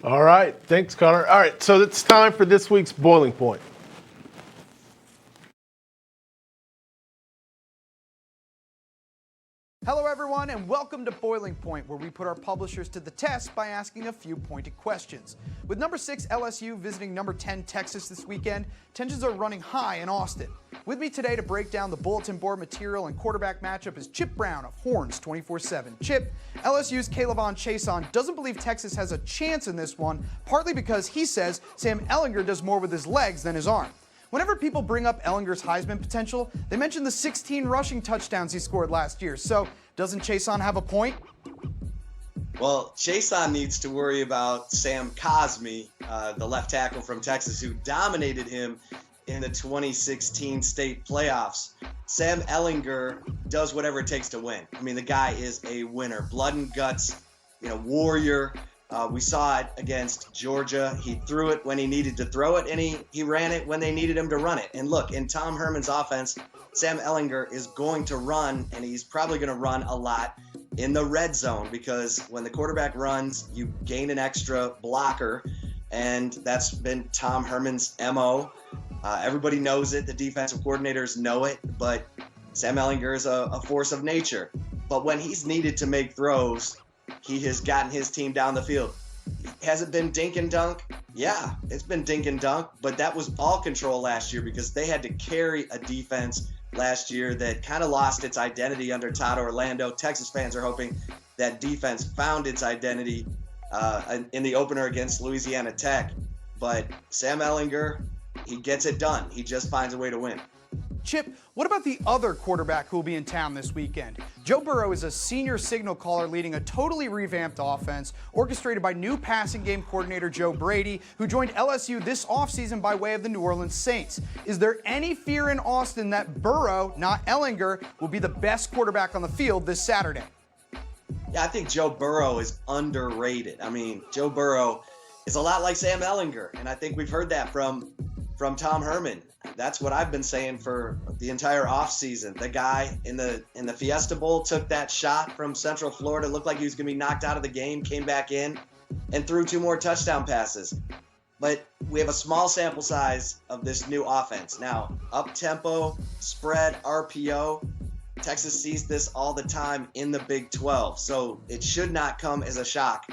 All right. Thanks, Connor. All right. So it's time for this week's Boiling Point. Hello everyone, and welcome to Boiling Point, where we put our publishers to the test by asking a few pointed questions. With number 6 LSU visiting number 10 Texas this weekend, tensions are running high in Austin. With me today to break down the bulletin board material and quarterback matchup is Chip Brown of Horns 247. Chip, LSU's Kaylavon Chason doesn't believe Texas has a chance in this one, partly because he says Sam Ehlinger does more with his legs than his arm. Whenever people bring up Ehlinger's Heisman potential, they mention the 16 rushing touchdowns he scored last year. So, doesn't Chason have a point? Well, Chason needs to worry about Sam Cosmi, the left tackle from Texas, who dominated him in the 2016 state playoffs. Sam Ehlinger does whatever it takes to win. I mean, the guy is a winner. Blood and guts, warrior. We saw it against Georgia. He threw it when he needed to throw it, and he ran it when they needed him to run it. And look, in Tom Herman's offense, Sam Ehlinger is going to run, and he's probably going to run a lot in the red zone, because when the quarterback runs, you gain an extra blocker, and that's been Tom Herman's MO. Everybody knows it. The defensive coordinators know it, but Sam Ehlinger is a force of nature. But when he's needed to make throws, he has gotten his team down the field. Has it been dink and dunk? Yeah, it's been dink and dunk, but that was ball control last year, because they had to carry a defense last year that kind of lost its identity under Todd Orlando. Texas fans are hoping that defense found its identity in the opener against Louisiana Tech. But Sam Ehlinger, he gets it done. He just finds a way to win. Chip, what about the other quarterback who will be in town this weekend? Joe Burrow is a senior signal caller leading a totally revamped offense orchestrated by new passing game coordinator Joe Brady, who joined LSU this offseason by way of the New Orleans Saints. Is there any fear in Austin that Burrow, not Ehlinger, will be the best quarterback on the field this Saturday? Yeah, I think Joe Burrow is underrated. I mean, Joe Burrow is a lot like Sam Ehlinger, and I think we've heard that from Tom Herman. That's what I've been saying for the entire offseason. The guy in the Fiesta Bowl took that shot from Central Florida, looked like he was going to be knocked out of the game, came back in, and threw 2 more touchdown passes. But we have a small sample size of this new offense. Now, up-tempo, spread, RPO, Texas sees this all the time in the Big 12, so it should not come as a shock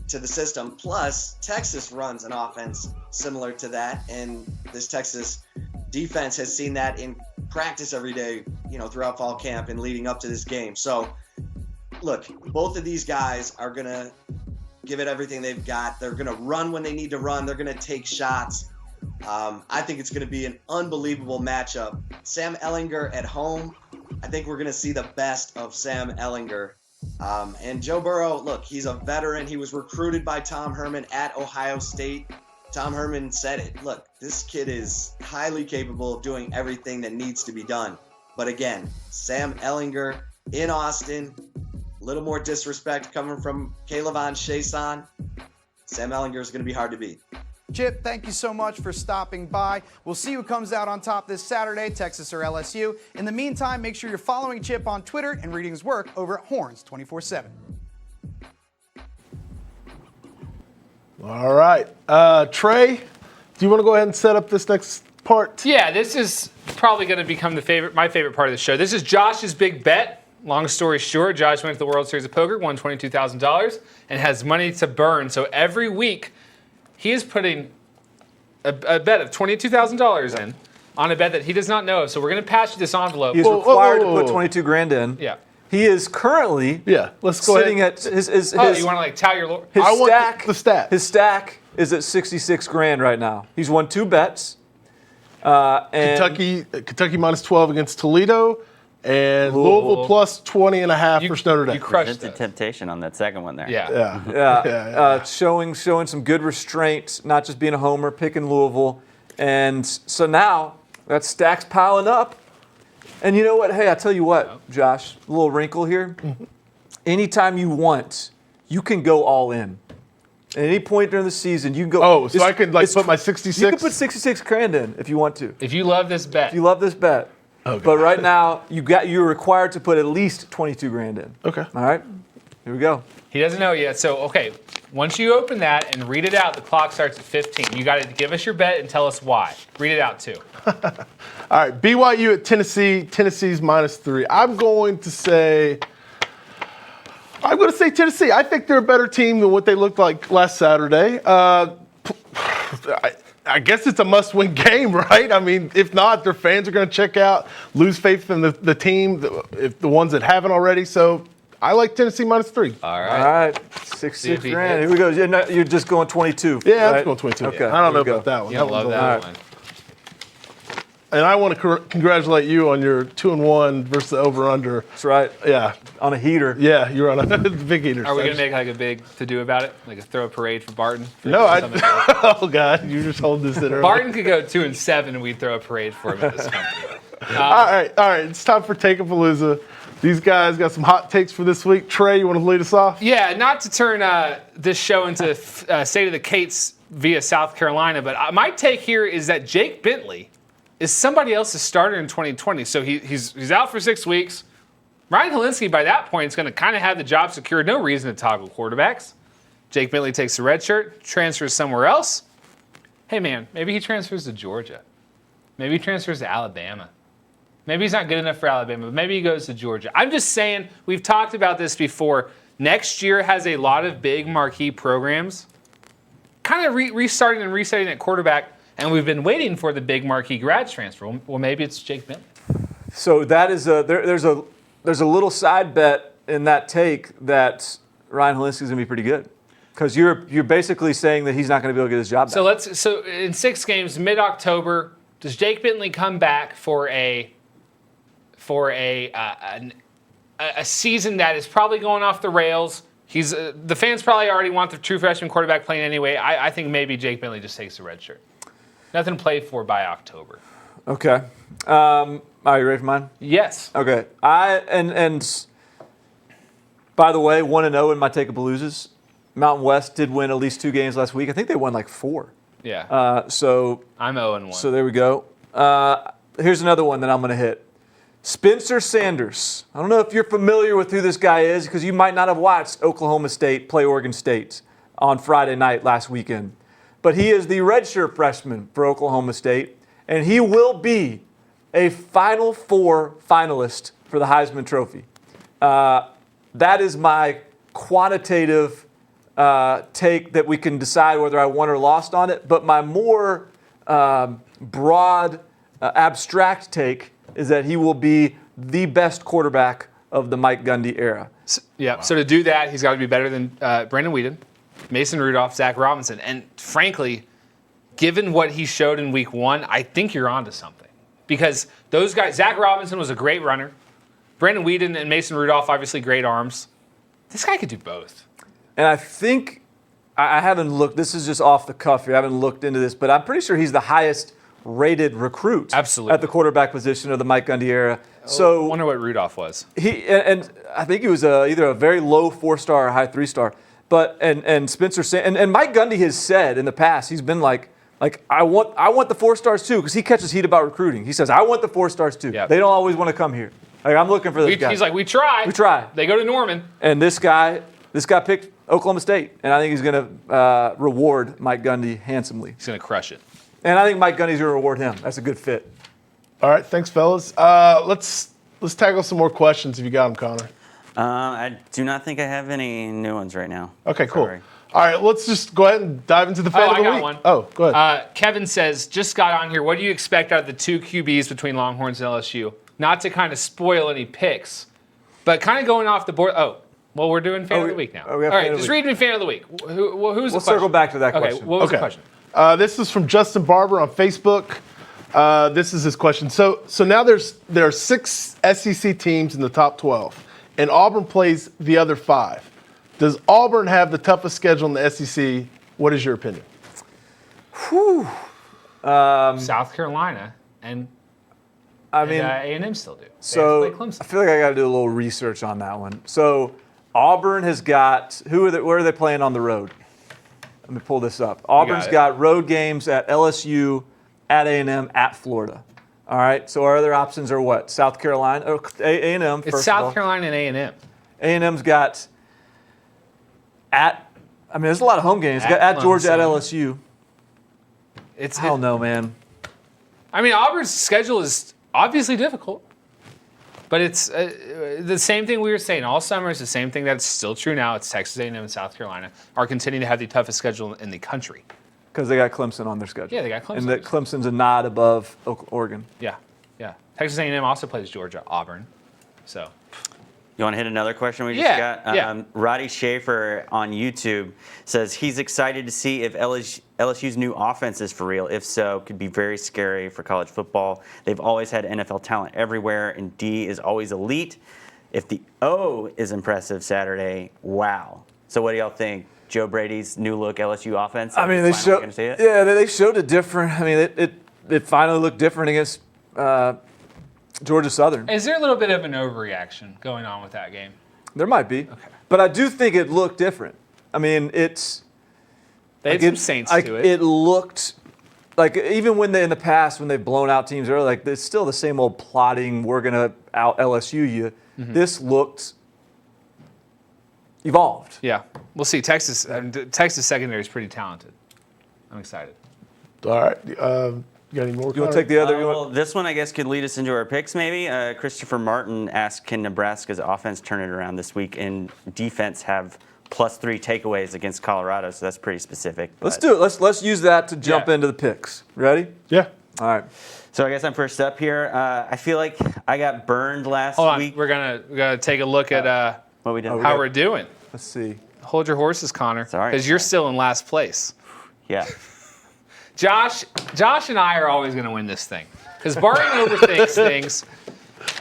to the system. Plus, Texas runs an offense similar to that, and this Texas defense has seen that in practice every day, throughout fall camp and leading up to this game. So, look, both of these guys are going to give it everything they've got. They're going to run when they need to run. They're going to take shots. I think it's going to be an unbelievable matchup. Sam Ehlinger at home, I think we're going to see the best of Sam Ehlinger. And Joe Burrow, look, he's a veteran. He was recruited by Tom Herman at Ohio State. Tom Herman said it. Look, this kid is highly capable of doing everything that needs to be done. But again, Sam Ehlinger in Austin, a little more disrespect coming from Kaylavon Chason. Sam Ehlinger is going to be hard to beat. Chip, thank you so much for stopping by. We'll see who comes out on top this Saturday, Texas or LSU. In the meantime, make sure you're following Chip on Twitter and reading his work over at Horns 247. All right. Trey, do you want to go ahead and set up this next part? Yeah, this is probably going to become my favorite part of the show. This is Josh's big bet. Long story short, Josh went to the World Series of Poker, won $22,000, and has money to burn. So every week, he is putting a bet of $22,000 in on a bet that he does not know of. So we're going to pass you this envelope. He's required to put 22 grand in. Yeah. He is currently let's go sitting ahead. at his You want to like tout your his I want stack. the stat. His stack is at 66 grand right now. He's won 2 bets. And Kentucky minus 12 against Toledo, and Louisville plus 20.5 for Notre Dame. You crushed Resisted it. temptation on that second one there. Yeah. showing some good restraint, not just being a homer, picking Louisville. And so now that stack's piling up. And you know what? Hey, I tell you what, Josh, a little wrinkle here. Anytime you want, you can go all in. At any point during the season, you can go. Oh, so I could put my 66? You can put 66 grand in if you want to. If you love this bet. If you love this bet. Okay. But right now, you're required to put at least 22 grand in. Okay. All right? Here we go. He doesn't know yet. So, okay, once you open that and read it out, the clock starts at 15. You got to give us your bet and tell us why. Read it out, too. All right, BYU at Tennessee. Tennessee's minus 3. I'm going to say Tennessee. I think they're a better team than what they looked like last Saturday. I guess it's a must-win game, right? I mean, if not, their fans are going to check out, lose faith in the team, if the ones that haven't already. So I like Tennessee minus 3. All All right. 66 grand. Here we go. You're just going 22. Yeah, right? I'm going 22. Okay. I don't know Here we go. about that one. You don't love one's a that lot. one. And I want to congratulate you on your 2-1 versus the over/under. That's right. Yeah, On a heater. yeah, you're on a big eater. Are we going to make like a big to-do about it? Like throw a parade for Barton? No, oh God, you just hold this in early. Barton could go 2-7 and we'd throw a parade for him at this company. All right, it's time for Takeapalooza. These guys got some hot takes for this week. Trey, you want to lead us off? Yeah, not to turn this show into State of the Kates via South Carolina, but my take here is that Jake Bentley is somebody else's starter in 2020. So he's out for 6 weeks. Ryan Helinski, by that point, is going to kind of have the job secured. No reason to toggle quarterbacks. Jake Bentley takes the red shirt, transfers somewhere else. Hey, man, maybe he transfers to Georgia. Maybe he transfers to Alabama. Maybe he's not good enough for Alabama, but maybe he goes to Georgia. I'm just saying, we've talked about this before. Next year has a lot of big marquee programs kind of restarting and resetting at quarterback, and we've been waiting for the big marquee grad transfer. Well, maybe it's Jake Bentley. So that is there's a little side bet in that take that Ryan Helinski is going to be pretty good, because you're basically saying that he's not going to be able to get his job back. So in 6 games, mid-October, does Jake Bentley come back for a season that is probably going off the rails? The fans probably already want the true freshman quarterback playing anyway. I think maybe Jake Bentley just takes the red shirt. Nothing to play for by October. Okay. Are you ready for mine? Yes. Okay. And by the way, 1-0 in my Takeapaloozas. Mountain West did win at least 2 games last week. I think they won like 4. Yeah. So I'm 0-1. So there we go. Here's another one that I'm going to hit. Spencer Sanders. I don't know if you're familiar with who this guy is, because you might not have watched Oklahoma State play Oregon State on Friday night last weekend. But he is the redshirt freshman for Oklahoma State, and he will be a Final Four finalist for the Heisman Trophy. That is my quantitative take that we can decide whether I won or lost on it. But my more broad, abstract take is that he will be the best quarterback of the Mike Gundy era. Yeah. Wow. So to do that, he's got to be better than Brandon Weeden, Mason Rudolph, Zach Robinson. And frankly, given what he showed in week 1, I think you're onto something. Because those guys, Zach Robinson was a great runner. Brandon Weeden and Mason Rudolph, obviously great arms. This guy could do both. And I think, I haven't looked, this is just off the cuff here, I haven't looked into this, but I'm pretty sure he's the highest rated recruit Absolutely. at the quarterback position of the Mike Gundy era. So I wonder what Rudolph was. and I think he was either a very low 4-star or high 3-star. But and Spencer and Mike Gundy has said in the past, he's been like I want the 4 stars too, because he catches heat about recruiting. He says I want the 4 stars too. Yep. They don't always want to come here. Like, I'm looking for this guy. He's like, we try. We try. They go to Norman. And this guy picked Oklahoma State, and I think he's going to reward Mike Gundy handsomely. He's going to crush it. And I think Mike Gundy's going to reward him. That's a good fit. All right, thanks, fellas. Let's tackle some more questions if you got them, Connor. I do not think I have any new ones right now. Okay, cool. Sorry. All right, let's just go ahead and dive into the fan of the I got week. one. Oh, go ahead. Kevin says, just got on here. What do you expect out of the 2 QBs between Longhorns and LSU? Not to kind of spoil any picks, but kind of going off the board. Oh, well, we're doing fan of the week now. we All have right, fan of the just week. read me fan of the week. Who's the question? We'll circle back to that Okay, question. what was the question? This is from Justin Barber on Facebook. This is his question. So now there are 6 SEC teams in the top 12, and Auburn plays the other 5. Does Auburn have the toughest schedule in the SEC? What is your opinion? South Carolina and A&M still do. They So have to play Clemson. I feel like I got to do a little research on that one. So Auburn has got where are they playing on the road? Let me pull this up. Auburn's it. got road games at LSU, at A&M, at Florida. All right. So our other options are what? South Carolina, or A&M. It's South Carolina and A&M. A&M's got there's a lot of home games. At Got at Georgia, at Clemson. LSU. I don't know, man. I mean, Auburn's schedule is obviously difficult, but it's the same thing we were saying all summer. It's the same thing that's still true now. It's Texas A&M and South Carolina are continuing to have the toughest schedule in the country. Because they got Clemson on their schedule. Yeah, they got Clemson. And that Clemson's a nod above Oregon. Yeah. Texas A&M also plays Georgia, Auburn. So You want to hit another question we just Yeah, got? yeah. Roddy Schaefer on YouTube says he's excited to see if LSU's new offense is for real. If so, could be very scary for college football. They've always had NFL talent everywhere, and D is always elite. If the O is impressive Saturday, wow. So what do y'all think? Joe Brady's new look LSU offense? I mean, they showed. Yeah, they showed it different. I mean, it finally looked different against Georgia Southern. is there a little bit of an overreaction going on with that game? There might be. Okay. But I do think it looked different. I mean, They had some Saints to it. It looked like, even when in the past, when they've blown out teams early, like, it's still the same old plotting, we're going to out LSU you. Mm-hmm. This looked evolved. Yeah, we'll see. Texas secondary is pretty talented. I'm excited. All right. You got any more? You want to take the other? Well, this one, I guess, could lead us into our picks, maybe. Christopher Martin asked, can Nebraska's offense turn it around this week and defense have +3 takeaways against Colorado? So that's pretty specific. Let's do it. Let's use that to jump into the picks. Ready? Yeah. All right. So I guess I'm first up here. I feel like I got burned last Hold on, week. we're gonna take a look at What we did? how we're doing. Let's see. Hold your horses, Connor, Sorry. because you're still in last place. Yeah. Josh and I are always going to win this thing because Barton overthinks things,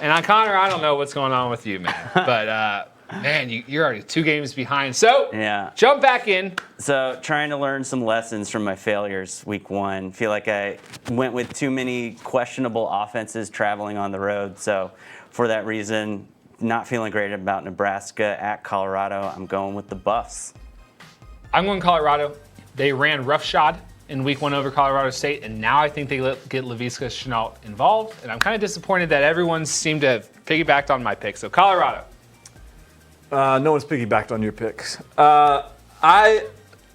and on Connor, I don't know what's going on with you, man. But man, you're already 2 games behind. So Yeah. jump back in. So trying to learn some lessons from my failures week 1. Feel like I went with too many questionable offenses traveling on the road. So for that reason, not feeling great about Nebraska at Colorado. I'm going with the Buffs. I'm going Colorado. They ran roughshod in week 1 over Colorado State, and now I think they get Laviska Shenault involved. And I'm kind of disappointed that everyone seemed to have piggybacked on my pick. So Colorado. No one's piggybacked on your picks. I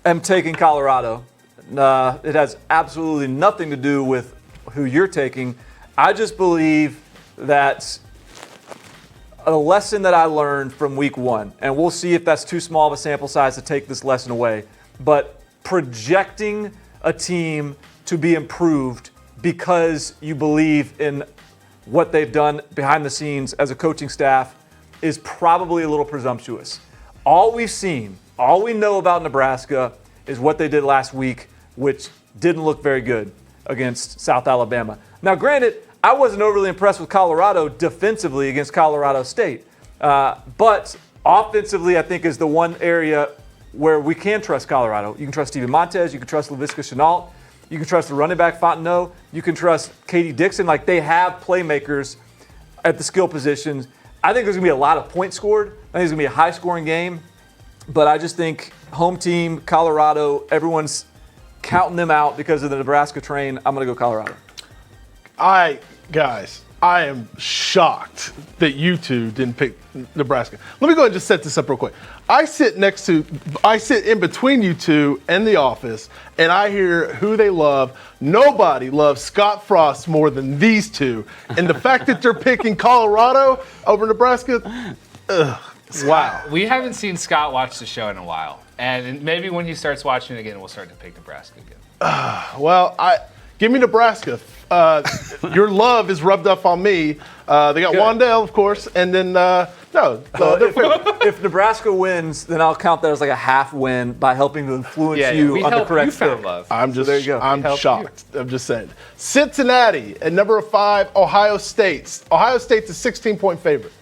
am taking Colorado. It has absolutely nothing to do with who you're taking. I just believe that a lesson that I learned from week 1, and we'll see if that's too small of a sample size to take this lesson away, but projecting a team to be improved because you believe in what they've done behind the scenes as a coaching staff is probably a little presumptuous. All we've seen, all we know about Nebraska is what they did last week, which didn't look very good against South Alabama. Now, granted, I wasn't overly impressed with Colorado defensively against Colorado State, but offensively, I think is the one area where we can trust Colorado. You can trust Steven Montez, you can trust Laviska Shenault, You can trust the running back Fontenot. You can trust Katie Dixon. Like, they have playmakers at the skill positions. I think there's going to be a lot of points scored. I think it's going to be a high-scoring game. But I just think home team, Colorado, everyone's counting them out because of the Nebraska train. I'm going to go Colorado. Guys, I am shocked that you two didn't pick Nebraska. Let me go ahead and just set this up real quick. I sit in between you two in the office, and I hear who they love. Nobody loves Scott Frost more than these two. And the fact that they're picking Colorado over Nebraska, wow. We haven't seen Scott watch the show in a while. And maybe when he starts watching it again, we'll start to pick Nebraska again. Give me Nebraska. Your love is rubbed off on me. They got Wandale, of course, and then if Nebraska wins, then I'll count that as like a half win by helping to influence you on the correct pick. Love. There you go. I'm shocked. I'm just saying. Cincinnati at number 5, Ohio State. Ohio State's a 16-point favorite.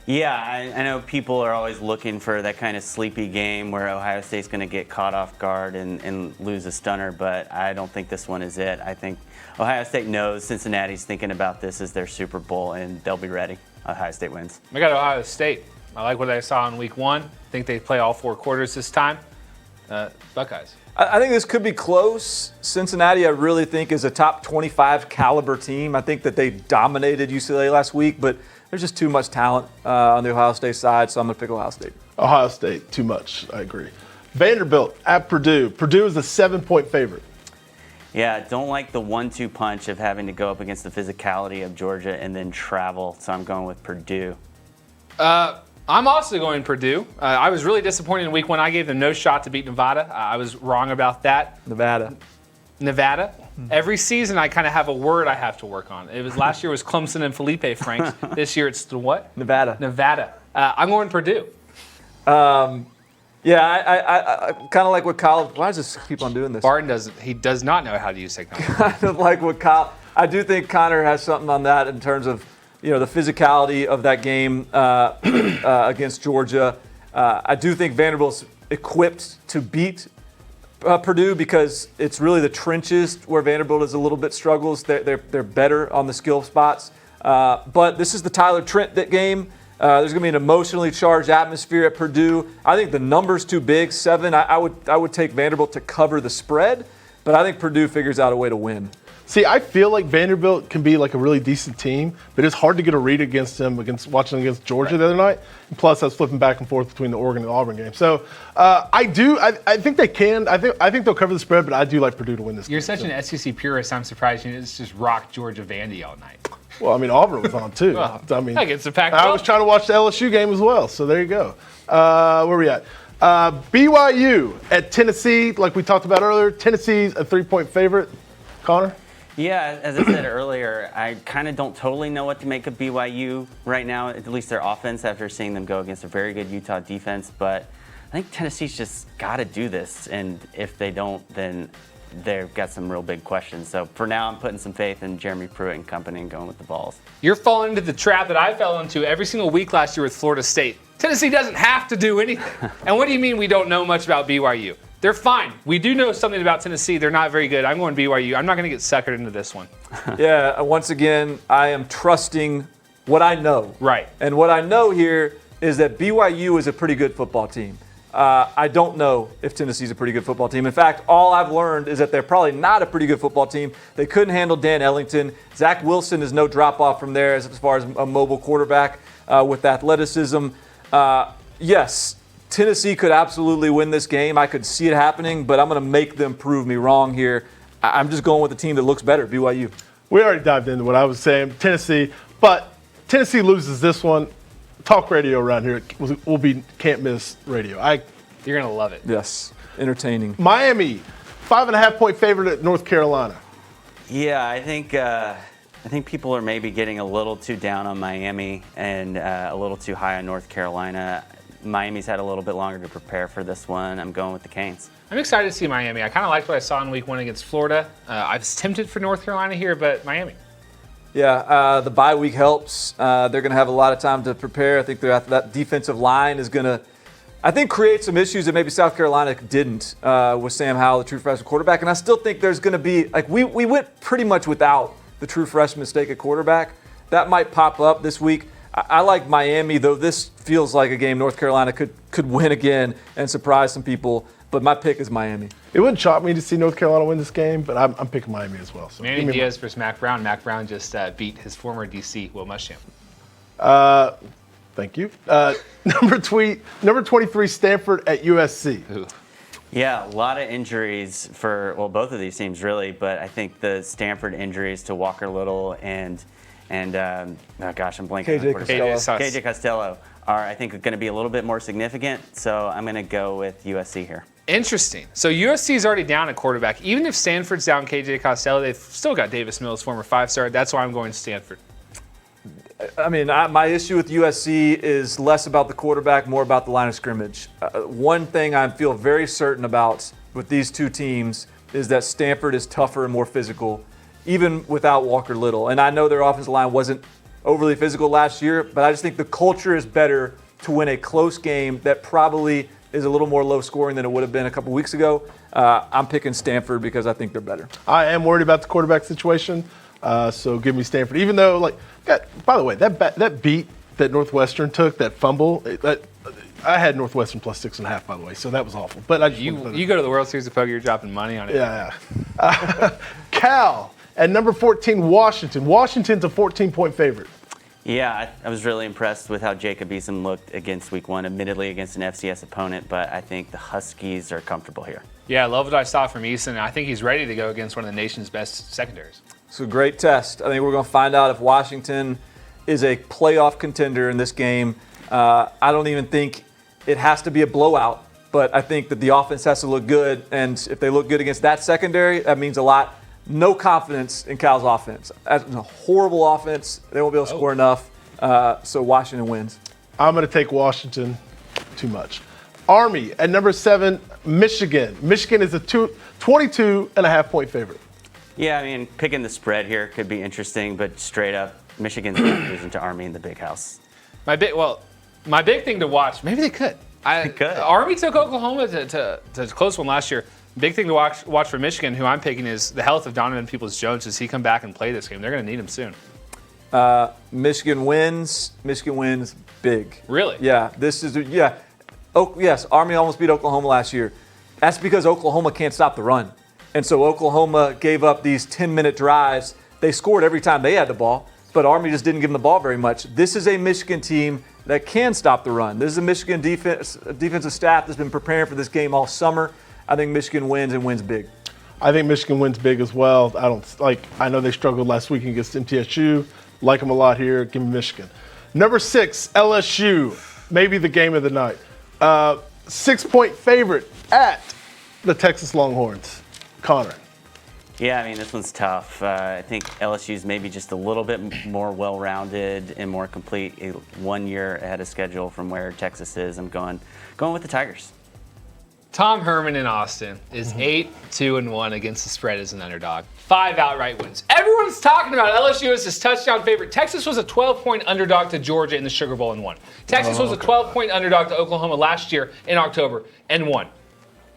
Yeah, I know people are always looking for that kind of sleepy game where Ohio State's going to get caught off guard and lose a stunner, but I don't think this one is it. I think Ohio State knows Cincinnati's thinking about this as their Super Bowl, and they'll be ready. Ohio State wins. I got Ohio State. I like what I saw in week 1. I think they play all 4 quarters this time. Buckeyes. I think this could be close. Cincinnati, I really think, is a top 25 caliber team. I think that they dominated UCLA last week, but there's just too much talent on the Ohio State side, so I'm going to pick Ohio State. Ohio State, too much. I agree. Vanderbilt at Purdue. Purdue is a 7-point favorite. Yeah, don't like the 1-2 punch of having to go up against the physicality of Georgia and then travel, so I'm going with Purdue. I'm also going Purdue. I was really disappointed in week 1. I gave them no shot to beat Nevada. I was wrong about that. Nevada. Every season I kind of have a word I have to work on. Last year was Clemson and Felipe Franks. This year it's the what? Nevada. I'm going Purdue. Yeah, I kind of like what Kyle. Why does this keep on doing this? Barton does not know how to use technology. Kind of like what Kyle. I do think Connor has something on that in terms of the physicality of that game against Georgia. I do think Vanderbilt's equipped to beat Purdue because it's really the trenches where Vanderbilt is a little bit struggles. They're better on the skill spots. But this is the Tyler Trent game. There's going to be an emotionally charged atmosphere at Purdue. I think the number's too big, 7. I would take Vanderbilt to cover the spread, but I think Purdue figures out a way to win. See, I feel like Vanderbilt can be like a really decent team, but it's hard to get a read against them, watching them against Georgia the other night. And plus, I was flipping back and forth between the Oregon and Auburn game. So I think they can. I think they'll cover the spread, but I do like Purdue to win this game. You're such an SEC purist. I'm surprised you didn't just rock Georgia Vandy all night. Well, I mean, Auburn was on too. I get the Pac-12. I was trying to watch the LSU game as well, so there you go. Where are we at? BYU at Tennessee, like we talked about earlier. Tennessee's a 3-point favorite. Connor? Yeah, as I said earlier, I kind of don't totally know what to make of BYU right now, at least their offense, after seeing them go against a very good Utah defense. But I think Tennessee's just got to do this, and if they don't, then they've got some real big questions. So for now, I'm putting some faith in Jeremy Pruitt and company and going with the Vols. You're falling into the trap that I fell into every single week last year with Florida State. Tennessee doesn't have to do anything. And what do you mean we don't know much about BYU? They're fine. We do know something about Tennessee. They're not very good. I'm going BYU. I'm not going to get suckered into this one. Yeah, once again, I am trusting what I know. Right. And what I know here is that BYU is a pretty good football team. I don't know if Tennessee's a pretty good football team. In fact, all I've learned is that they're probably not a pretty good football team. They couldn't handle Dan Ellington. Zach Wilson is no drop-off from there as far as a mobile quarterback with athleticism. Yes, Tennessee could absolutely win this game. I could see it happening, but I'm going to make them prove me wrong here. I'm just going with the team that looks better, BYU. We already dived into what I was saying, Tennessee. But Tennessee loses this one. Talk radio around here will be can't miss radio. You're going to love it. Yes, entertaining. Miami, 5.5-point favorite at North Carolina. Yeah, I think people are maybe getting a little too down on Miami and a little too high on North Carolina. Miami's had a little bit longer to prepare for this one. I'm going with the Canes. I'm excited to see Miami. I kind of liked what I saw in week 1 against Florida. I was tempted for North Carolina here, but Miami. Yeah, the bye week helps. They're going to have a lot of time to prepare. I think that defensive line is going to I think create some issues that maybe South Carolina didn't with Sam Howell, the true freshman quarterback. And I still think there's going to be, like, we went pretty much without the true freshman mistake at quarterback. That might pop up this week. I like Miami, though this feels like a game North Carolina could win again and surprise some people. But my pick is Miami. It wouldn't shock me to see North Carolina win this game, but I'm picking Miami as well. So Manny Diaz versus Mac Brown. Mac Brown just beat his former DC, Will Muschamp. Thank you. Number 23, Stanford at USC. Ooh. Yeah, a lot of injuries for, well, both of these teams really, but I think the Stanford injuries to Walker Little and oh gosh, I'm blanking. KJ Costello are, I think, going to be a little bit more significant, so I'm going to go with USC here. Interesting. So USC is already down at quarterback. Even if Stanford's down KJ Costello, they've still got Davis Mills, former 5-star. That's why I'm going Stanford. I mean, my issue with USC is less about the quarterback, more about the line of scrimmage. One thing I feel very certain about with these two teams is that Stanford is tougher and more physical, even without Walker Little. And I know their offensive line wasn't overly physical last year, but I just think the culture is better to win a close game that probably is a little more low scoring than it would have been a couple weeks ago. I'm picking Stanford because I think they're better. I am worried about the quarterback situation, so give me Stanford. Even though, like, by the way, that beat that Northwestern took, that fumble, I had Northwestern plus 6.5, by the way, so that was awful. But you go to the World Series of Poker, you're dropping money on it. Yeah. Cal at number 14, Washington. Washington's a 14-point favorite. Yeah, I was really impressed with how Jacob Eason looked against week one, admittedly against an FCS opponent, but I think the Huskies are comfortable here. Yeah, I love what I saw from Eason. I think he's ready to go against one of the nation's best secondaries. It's a great test. I think we're going to find out if Washington is a playoff contender in this game. I don't even think it has to be a blowout, but I think that the offense has to look good, and if they look good against that secondary, that means a lot. No confidence in Cal's offense. That's a horrible offense. They won't be able to score enough, so Washington wins. I'm going to take Washington. Too much. Army at number 7, Michigan. Michigan is a 22.5-point favorite. Yeah, I mean, picking the spread here could be interesting, but straight up, Michigan's going to lose to Army in the big house. My big thing to watch, maybe they could. Army took Oklahoma to a close one last year. Big thing to watch for Michigan, who I'm picking, is the health of Donovan Peoples-Jones. Does he come back and play this game? They're going to need him soon. Michigan wins. Michigan wins big. Really? Yeah. Yes, Army almost beat Oklahoma last year. That's because Oklahoma can't stop the run. And so Oklahoma gave up these 10-minute drives. They scored every time they had the ball, but Army just didn't give them the ball very much. This is a Michigan team that can stop the run. This is a Michigan defensive staff that's been preparing for this game all summer. I think Michigan wins and wins big. I think Michigan wins big as well. I know they struggled last week against MTSU. Like them a lot here. Give me Michigan. Number 6, LSU. Maybe the game of the night. 6-point favorite at the Texas Longhorns. Connor. Yeah, I mean, this one's tough. I think LSU's maybe just a little bit more well-rounded and more complete, 1 year ahead of schedule from where Texas is. I'm going with the Tigers. Tom Herman in Austin is 8-2-1 against the spread as an underdog. 5 outright wins. Everyone's talking about LSU as his touchdown favorite. Texas was a 12-point underdog to Georgia in the Sugar Bowl and won. Texas was a 12-point underdog to Oklahoma last year in October and won.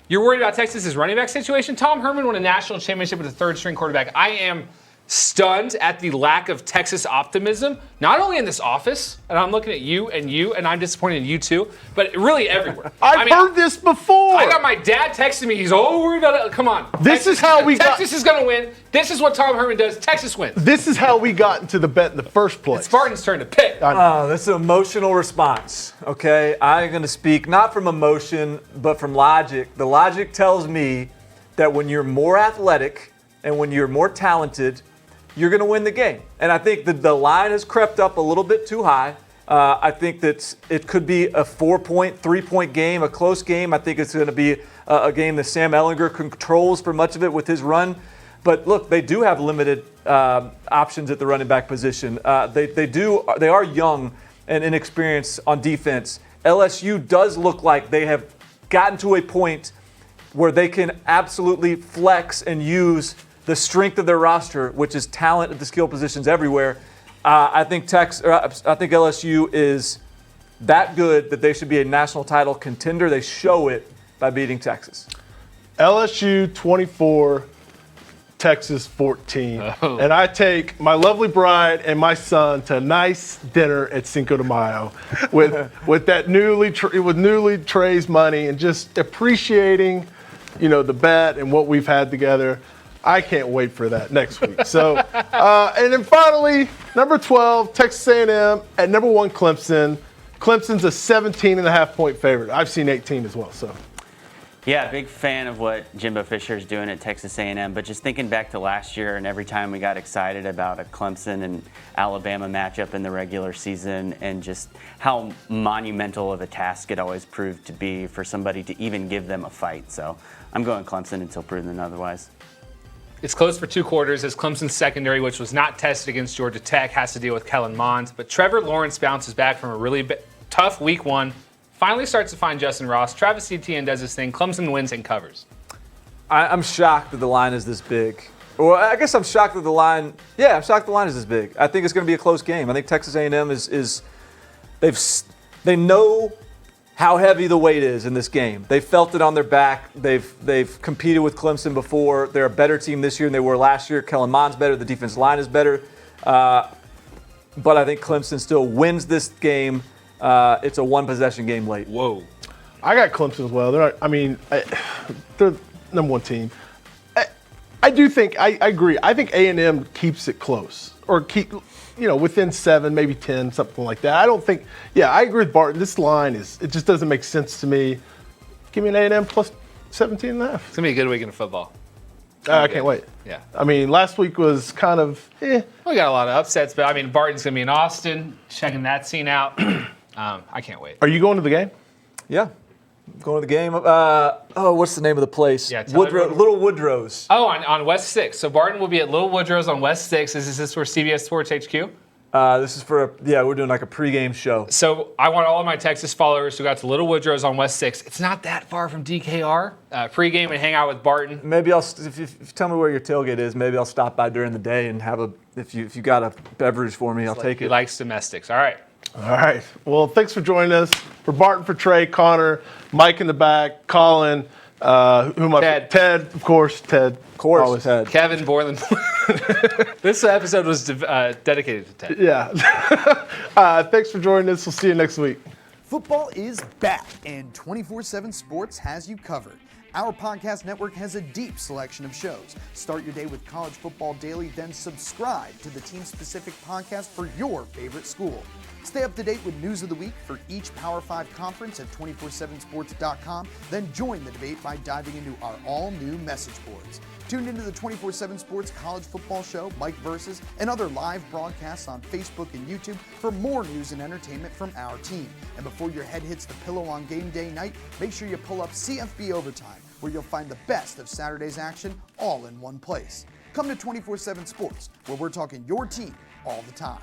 You're worried about Texas's running back situation? Tom Herman won a national championship with a third-string quarterback. I am stunned at the lack of Texas optimism, not only in this office, and I'm looking at you, and I'm disappointed in you too, but really everywhere. I've heard this before. I got my dad texting me. He's all worried about it. Come on. This is how we got. Texas is going to win. This is what Tom Herman does. Texas wins. This is how we got into the bet in the first place. It's Spartan's turn to pick. This is an emotional response, okay? I'm going to speak not from emotion, but from logic. The logic tells me that when you're more athletic and when you're more talented, you're going to win the game. And I think that the line has crept up a little bit too high. I think that it could be a 4-point, 3-point game, a close game. I think it's going to be a game that Sam Ehlinger controls for much of it with his run. But look, they do have limited options at the running back position. They are young and inexperienced on defense. LSU does look like they have gotten to a point where they can absolutely flex and use the strength of their roster, which is talent at the skill positions everywhere. I think LSU is that good that they should be a national title contender. They show it by beating Texas. LSU 24, Texas 14. Oh. And I take my lovely bride and my son to a nice dinner at Cinco de Mayo with that newly Trey's money and just appreciating, the bet and what we've had together. I can't wait for that next week. So, and then finally, number 12, Texas A&M at number 1, Clemson. Clemson's a 17.5-point favorite. I've seen 18 as well. So, Yeah, big fan of what Jimbo Fisher is doing at Texas A&M. But just thinking back to last year and every time we got excited about a Clemson and Alabama matchup in the regular season and just how monumental of a task it always proved to be for somebody to even give them a fight. So I'm going Clemson until proven otherwise. It's close for 2 quarters as Clemson's secondary, which was not tested against Georgia Tech, has to deal with Kellen Mond. But Trevor Lawrence bounces back from a really tough week 1. Finally starts to find Justin Ross. Travis Etienne does his thing. Clemson wins and covers. I'm shocked that the line is this big. Well, I guess I'm shocked that the line. Yeah, I'm shocked the line is this big. I think it's going to be a close game. I think Texas A&M is they know how heavy the weight is in this game. They felt it on their back. They've competed with Clemson before. They're a better team this year than they were last year. Kellen Mond's better. The defensive line is better. But I think Clemson still wins this game. It's a 1-possession game late. Whoa. I got Clemson as well. They're number 1 team. I do think, I agree. I think A&M keeps it close or within 7, maybe 10, something like that. I don't think, I agree with Barton. This line it just doesn't make sense to me. Give me an A&M plus 17.5. It's going to be a good weekend of football. I can't wait. Yeah. I mean, last week was kind of, We got a lot of upsets, but Barton's going to be in Austin, checking that scene out. I can't wait. Are you going to the game? Yeah. Going to the game. What's the name of the place? Yeah, Little Woodrow's. Oh, on West 6. So Barton will be at Little Woodrow's on West 6. Is this for CBS Sports HQ? This is for we're doing like a pregame show. So I want all of my Texas followers who got to Little Woodrow's on West 6. It's not that far from DKR. Pregame and hang out with Barton. Maybe if you tell me where your tailgate is, maybe I'll stop by during the day and have if you got a beverage for me, I'll take it. He likes domestics. All right. All right. Well, thanks for joining us. For Barton, for Trey, Connor, Mike in the back, Colin, Ted, of course, Ted. Of course, always Ted. Kevin Borland. This episode was dedicated to Ted. Yeah. Thanks for joining us. We'll see you next week. Football is back, and 247 Sports has you covered. Our podcast network has a deep selection of shows. Start your day with College Football Daily, then subscribe to the team-specific podcast for your favorite school. Stay up to date with news of the week for each Power 5 conference at 247sports.com. Then join the debate by diving into our all-new message boards. Tune into the 247 Sports College Football Show, Mike Versus, and other live broadcasts on Facebook and YouTube for more news and entertainment from our team. And before your head hits the pillow on game day night, make sure you pull up CFB Overtime, where you'll find the best of Saturday's action all in one place. Come to 247 Sports, where we're talking your team all the time.